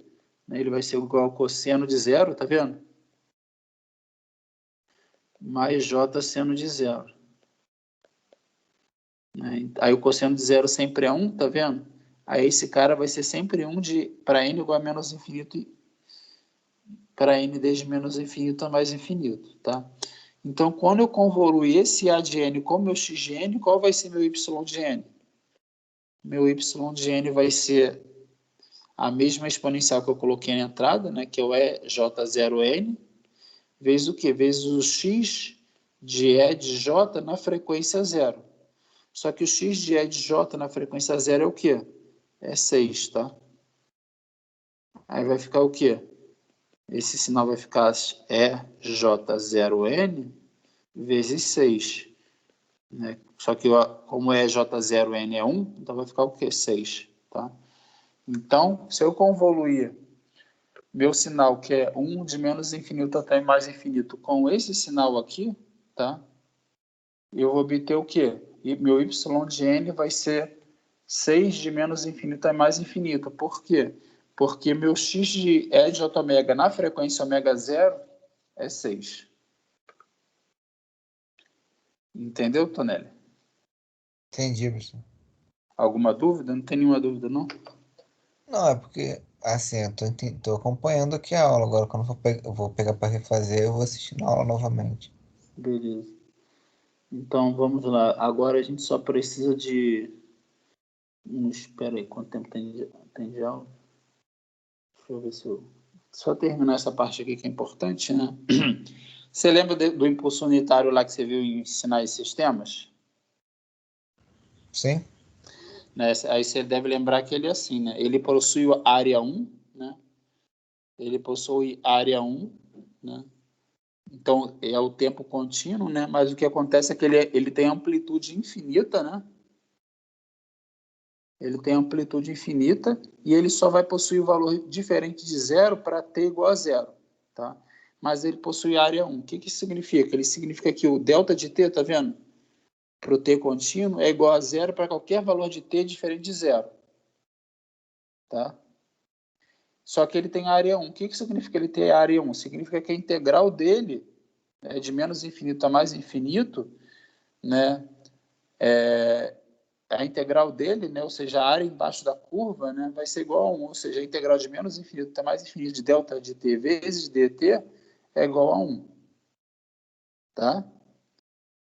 A: Ele vai ser igual ao cosseno de zero, tá vendo? Mais J seno de zero. Aí o cosseno de zero sempre é 1, tá vendo? Aí esse cara vai ser sempre 1 para n igual a menos infinito, para n desde menos infinito a mais infinito, tá? Então, quando eu convoluo esse A de n com meu X de n, qual vai ser meu Y de n? Meu Y de n vai ser a mesma exponencial que eu coloquei na entrada, né, que é o EJ0N, vezes o quê? Vezes o X de E de J na frequência zero. Só que o X de E de J na frequência zero é o quê? É 6, tá? Aí vai ficar o quê? Esse sinal vai ficar EJ0N vezes 6. Né? Só que como EJ0N é 1, então vai ficar o quê? 6. Tá? Então, se eu convoluir meu sinal, que é 1 de menos infinito até mais infinito, com esse sinal aqui, tá? Eu vou obter o quê? E meu y de n vai ser 6 de menos infinito a mais infinito. Por quê? Porque meu x de E de j ômega na frequência ômega zero é 6. Entendeu, Tonelli?
B: Entendi, professor.
A: Alguma dúvida? Não tem nenhuma dúvida, não?
B: Não, é porque, assim, tô acompanhando aqui a aula. Agora, quando eu vou pegar para refazer, eu vou assistir na aula novamente.
A: Beleza. Então, vamos lá. Agora a gente só precisa de... Espera aí, quanto tempo tem de aula? Deixa eu ver se eu... Só terminar essa parte aqui que é importante, né? Você lembra do impulso unitário lá que você viu em sinais e sistemas?
B: Sim?
A: Né? Aí você deve lembrar que ele é assim, né? Ele possui área 1, né? Ele possui área 1, né? Então, é o tempo contínuo, né? Mas o que acontece é que ele tem amplitude infinita, né? Ele tem amplitude infinita e ele só vai possuir o valor diferente de zero para t igual a zero, tá? Mas ele possui área 1. O que isso significa? Ele significa que o delta de t, tá vendo? Para o t contínuo é igual a zero para qualquer valor de t diferente de zero, tá? Só que ele tem área 1. O que significa ele ter área 1? Significa que a integral dele é de menos infinito a mais infinito, né? A integral dele, né, ou seja, a área embaixo da curva, né, vai ser igual a 1, ou seja, a integral de menos infinito até mais infinito de delta de t vezes dt é igual a 1. Tá?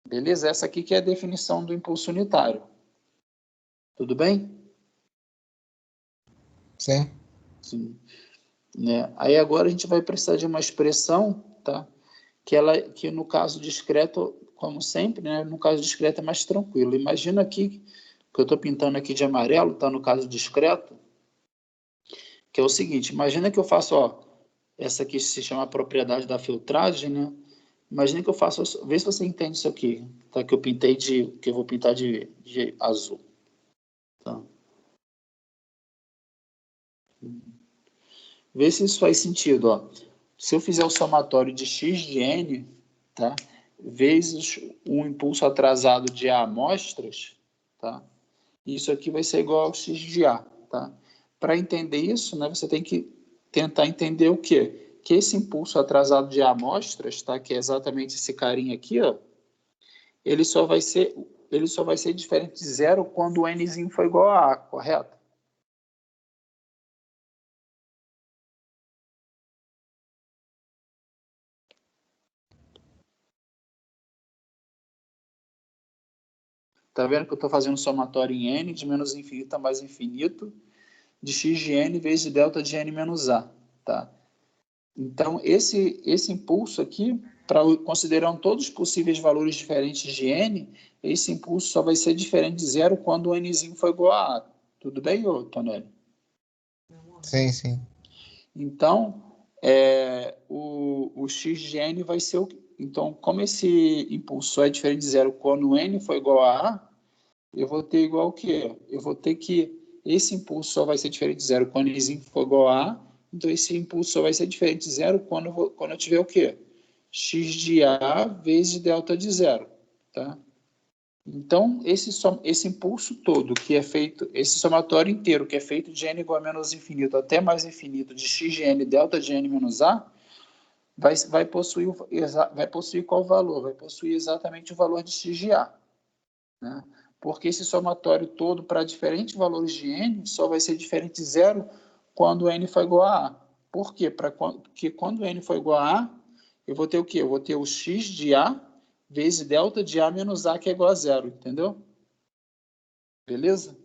A: Beleza? Essa aqui que é a definição do impulso unitário. Tudo bem?
B: Sim.
A: Sim. Né? Aí agora a gente vai precisar de uma expressão, tá? Que no caso discreto, como sempre, né, no caso discreto é mais tranquilo. Imagina aqui, que eu estou pintando aqui de amarelo, tá? No caso discreto, que é o seguinte, imagina que eu faço, ó, essa aqui se chama propriedade da filtragem, né? Imagina que eu faço, vê se você entende isso aqui, tá? Que eu vou pintar de azul, tá? Vê se isso faz sentido, ó. Se eu fizer o somatório de x de n, tá? Vezes um impulso atrasado de A amostras, tá? Isso aqui vai ser igual ao x de A, tá? Para entender isso, né, você tem que tentar entender o quê? Que esse impulso atrasado de A amostras, tá? Que é exatamente esse carinha aqui, ó. Ele só vai ser diferente de zero quando o nzinho for igual a A, correto? Tá vendo que eu estou fazendo somatório em n de menos infinito a mais infinito de x de n vezes delta de n menos a, tá? Então, esse impulso aqui, considerando todos os possíveis valores diferentes de n, esse impulso só vai ser diferente de zero quando o nzinho for igual a A. Tudo bem, Tonelli?
B: Sim, sim.
A: Então, o x de n vai ser o... Então, como esse impulso só é diferente de zero quando o n for igual a A, eu vou ter igual o quê? Eu vou ter que esse impulso só vai ser diferente de zero quando nzinho for igual a A, então esse impulso só vai ser diferente de zero quando eu tiver o quê? X de A vezes delta de zero, tá? Então, esse impulso todo que é feito, esse somatório inteiro que é feito de n igual a menos infinito até mais infinito de x de n delta de n menos a, vai possuir qual valor? Vai possuir exatamente o valor de x de a, né? Porque esse somatório todo para diferentes valores de n só vai ser diferente de zero quando n for igual a A. Por quê? Porque quando n for igual a A, eu vou ter o quê? Eu vou ter o x de A vezes delta de A menos A, que é igual a zero, entendeu? Beleza?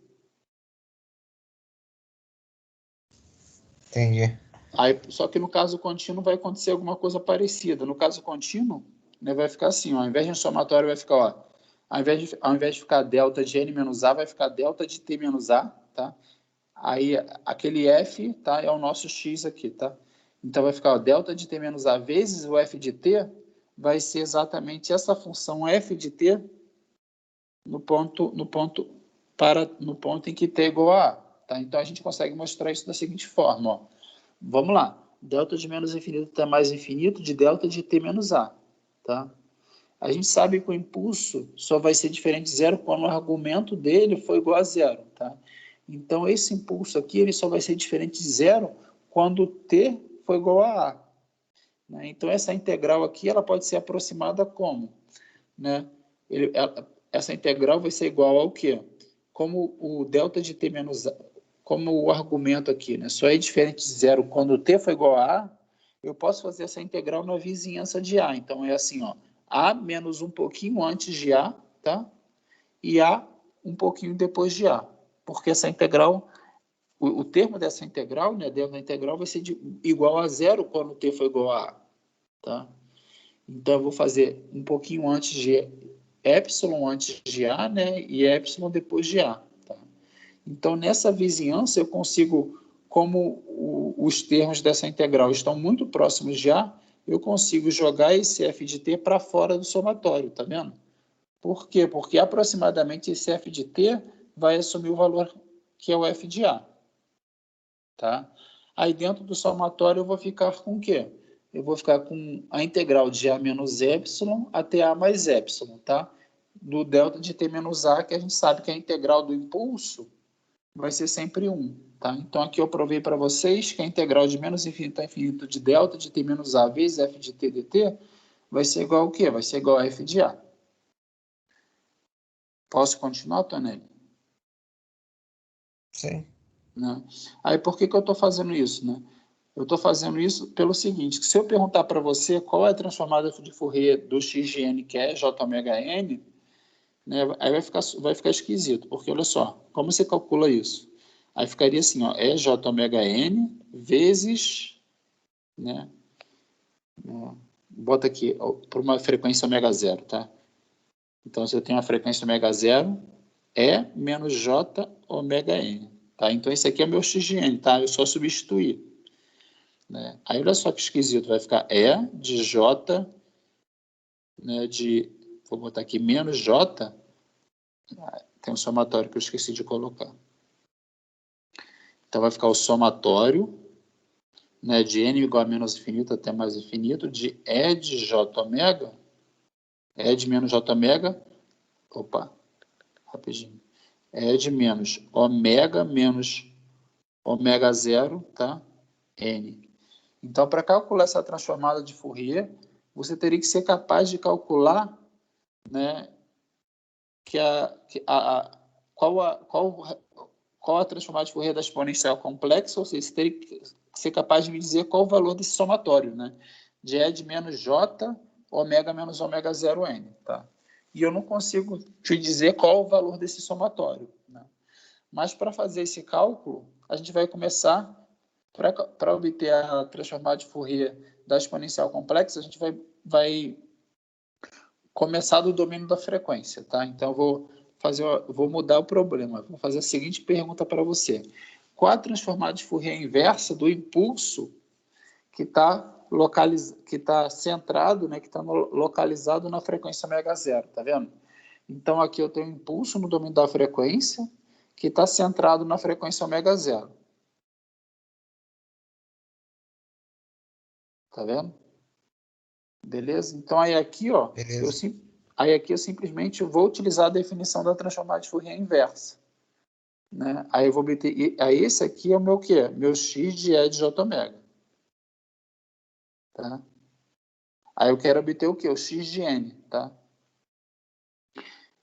B: Entendi.
A: Aí, só que no caso contínuo vai acontecer alguma coisa parecida. No caso contínuo, né, vai ficar assim, ó, ao invés de um somatório vai ficar, ó, ao invés de ficar delta de n menos a, vai ficar delta de t menos a, tá? Aí aquele f, tá, é o nosso x aqui, tá? Então vai ficar, ó, delta de t menos a vezes o f de t vai ser exatamente essa função f de t no ponto em que t é igual a A, tá? Então a gente consegue mostrar isso da seguinte forma, ó. Vamos lá. Delta de menos infinito até mais infinito de delta de t menos a, tá? A gente sabe que o impulso só vai ser diferente de zero quando o argumento dele for igual a zero, tá? Então, esse impulso aqui ele só vai ser diferente de zero quando t for igual a A, né? Então, essa integral aqui ela pode ser aproximada como? Né? Essa integral vai ser igual ao quê? Como o delta de t menos a, como o argumento aqui, né, só é diferente de zero quando t for igual a A, eu posso fazer essa integral na vizinhança de A. Então, é assim, ó, A menos um pouquinho antes de A, tá? E A um pouquinho depois de A. Porque essa integral, o termo dessa integral, né, dentro da integral, vai ser igual a zero quando t for igual a A, tá? Então, eu vou fazer um pouquinho antes de epsilon antes de A, né, e epsilon depois de A. Tá? Então, nessa vizinhança, eu consigo, como os termos dessa integral estão muito próximos de A, eu consigo jogar esse f de t para fora do somatório, tá vendo? Por quê? Porque aproximadamente esse f de t vai assumir o valor que é o f de A. Tá? Aí dentro do somatório eu vou ficar com o quê? Eu vou ficar com a integral de A menos epsilon até A mais epsilon, tá? Do delta de t menos A, que a gente sabe que a integral do impulso vai ser sempre 1, tá? Então aqui eu provei para vocês que a integral de menos infinito a infinito de delta de t menos A vezes f de t dt vai ser igual ao quê? Vai ser igual a f de A. Posso continuar, Tonelli?
B: Sim.
A: Né? Aí por que eu estou fazendo isso, né? Eu estou fazendo isso pelo seguinte, que se eu perguntar para você qual é a transformada de Fourier do x de n, que é j omega n, né, aí vai ficar esquisito, porque olha só, como você calcula isso? Aí ficaria assim, ó, é j omega n vezes, né, bota aqui, por uma frequência ômega zero, tá? Então, se eu tenho uma frequência ômega zero, é menos j omega n, tá? Então, esse aqui é meu x de n, tá? Eu só substituir. Né? Aí olha só que esquisito, vai ficar E de J, né, vou botar aqui menos J, tem um somatório que eu esqueci de colocar. Então vai ficar o somatório, né, de n igual a menos infinito até mais infinito, de E de J ômega, E de menos J ômega, opa, rapidinho, E de menos ômega zero, tá? N. Então, para calcular essa transformada de Fourier, você teria que ser capaz de calcular, né, qual a transformada de Fourier da exponencial complexa, ou seja, você teria que ser capaz de me dizer qual o valor desse somatório, né, de E de menos J, ômega menos ômega zero N. Tá? e eu não consigo te dizer qual o valor desse somatório, né? Mas para fazer esse cálculo, a gente vai começar, para obter a transformada de Fourier da exponencial complexa, a gente vai começar do domínio da frequência, tá? Então, vou mudar o problema. Vou fazer a seguinte pergunta para você. Qual a transformada de Fourier inversa do impulso que está centrado, né, que está localizado na frequência ômega zero, tá vendo? Então, aqui eu tenho um impulso no domínio da frequência que está centrado na frequência ômega zero. Tá vendo? Beleza? Então, aí aqui, ó, aí aqui eu simplesmente vou utilizar a definição da transformada de Fourier inversa, né? Aí eu vou obter... Aí esse aqui é o meu quê? Meu x de E de J ômega. Tá? Aí eu quero obter o quê? O x de N, tá?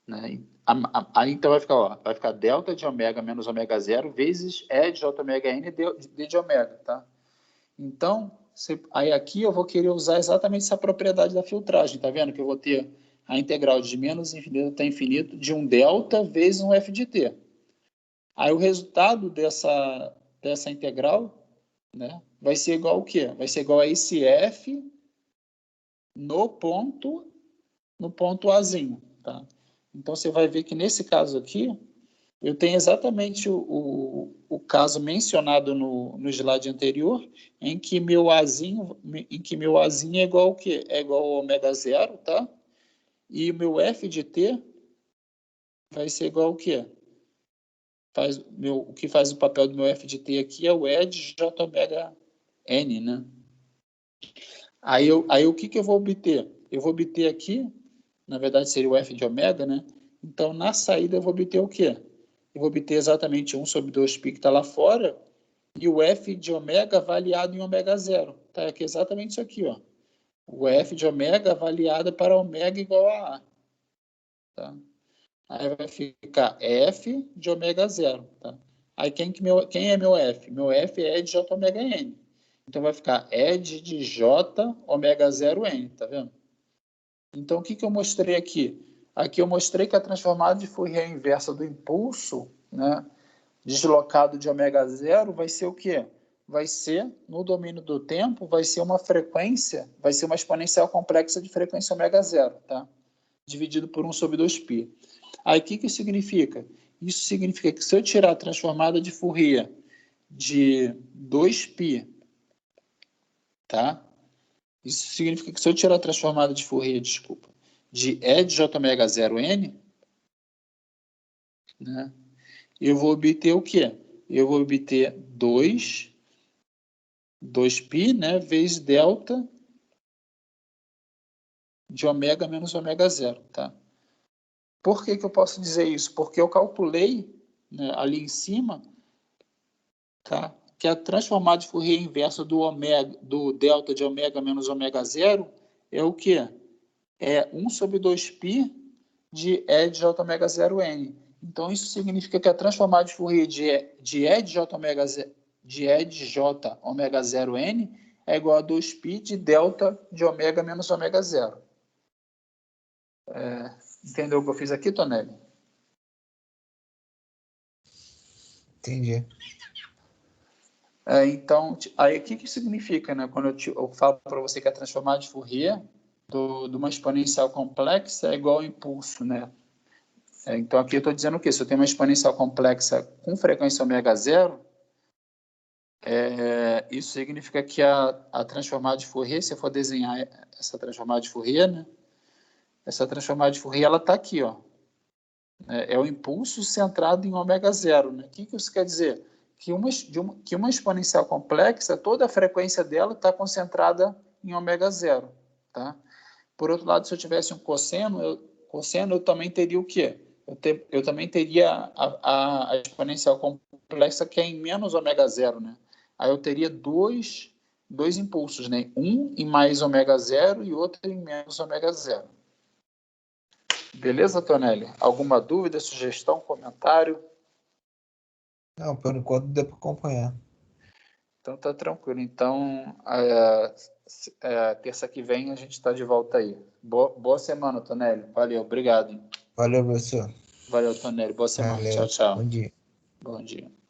A: Né? Aí então vai ficar delta de ômega menos ômega zero vezes E de J ômega N d de ômega, tá? Então, aí aqui eu vou querer usar exatamente essa propriedade da filtragem, tá vendo? Que eu vou ter a integral de menos infinito até infinito de um delta vezes um f de t. Aí o resultado dessa integral, né, vai ser igual ao quê? Vai ser igual a esse f no ponto Azinho, tá? Então, você vai ver que nesse caso aqui, eu tenho exatamente o caso mencionado no slide anterior, em que meu Azinho é igual ao quê? É igual ao ômega zero, tá? E o meu f de t vai ser igual ao quê? O que faz o papel do meu f de t aqui é o E de j ômega n, né? Aí o que eu vou obter? Eu vou obter aqui, na verdade seria o f de ômega, né? Então, na saída eu vou obter o quê? Eu vou obter exatamente 1 sobre 2π que está lá fora, e o f de ômega avaliado em ômega zero. Tá aqui exatamente isso aqui, ó. O f de ômega avaliado para ômega igual a A. Tá? Aí vai ficar f de ômega zero. Tá? Aí quem é meu f? Meu f é de j ômega n. Então vai ficar E de j ômega zero n, tá vendo? Então o que eu mostrei aqui? Aqui eu mostrei que a transformada de Fourier inversa do impulso, né, deslocado de ômega zero, vai ser o quê? Vai ser, no domínio do tempo, vai ser uma frequência, vai ser uma exponencial complexa de frequência ômega zero, tá? Dividido por 1 sobre 2π. Aí o que isso significa? Isso significa que se eu tirar a transformada de Fourier de 2π, tá? Isso significa que se eu tirar a transformada de Fourier, de E de j ômega zero n, né, eu vou obter o quê? Eu vou obter 2π, né, vezes delta de ômega menos ômega zero, tá? Por que eu posso dizer isso? Porque eu calculei, né, ali em cima, tá, que a transformada de Fourier inversa do delta de ômega menos ômega zero é o quê? É 1 sobre 2π de E de j ômega zero n. Então, isso significa que a transformada de Fourier de E de j ômega zero n é igual a 2π de delta de ômega menos ômega zero. Entendeu o que eu fiz aqui, Tonelli?
B: Entendi.
A: Então, aí o que significa, né? Quando eu falo para você que a transformada de Fourier de uma exponencial complexa é igual ao impulso, né? Então, aqui eu estou dizendo o quê? Se eu tenho uma exponencial complexa com frequência ômega zero, isso significa que a transformada de Fourier, se eu for desenhar essa transformada de Fourier, né? Essa transformada de Fourier, ela está aqui, ó. É o impulso centrado em ômega zero, né? O que isso quer dizer? Que uma exponencial complexa, toda a frequência dela está concentrada em ômega zero, tá? Por outro lado, se eu tivesse um cosseno, eu também teria o quê? Eu também teria a exponencial complexa que é em menos ômega zero, né? Aí eu teria dois impulsos, né? Um em mais ômega zero e outro em menos ômega zero. Beleza, Tonelli? Alguma dúvida, sugestão, comentário?
B: Não, por enquanto deu para acompanhar.
A: Então tá tranquilo. Então, terça que vem a gente está de volta aí. Boa semana, Tonelli. Valeu, obrigado.
B: Valeu, professor.
A: Valeu, Tonelli. Boa semana. Tchau,
B: Valeu.
A: tchau.
B: Bom dia.
A: Bom dia.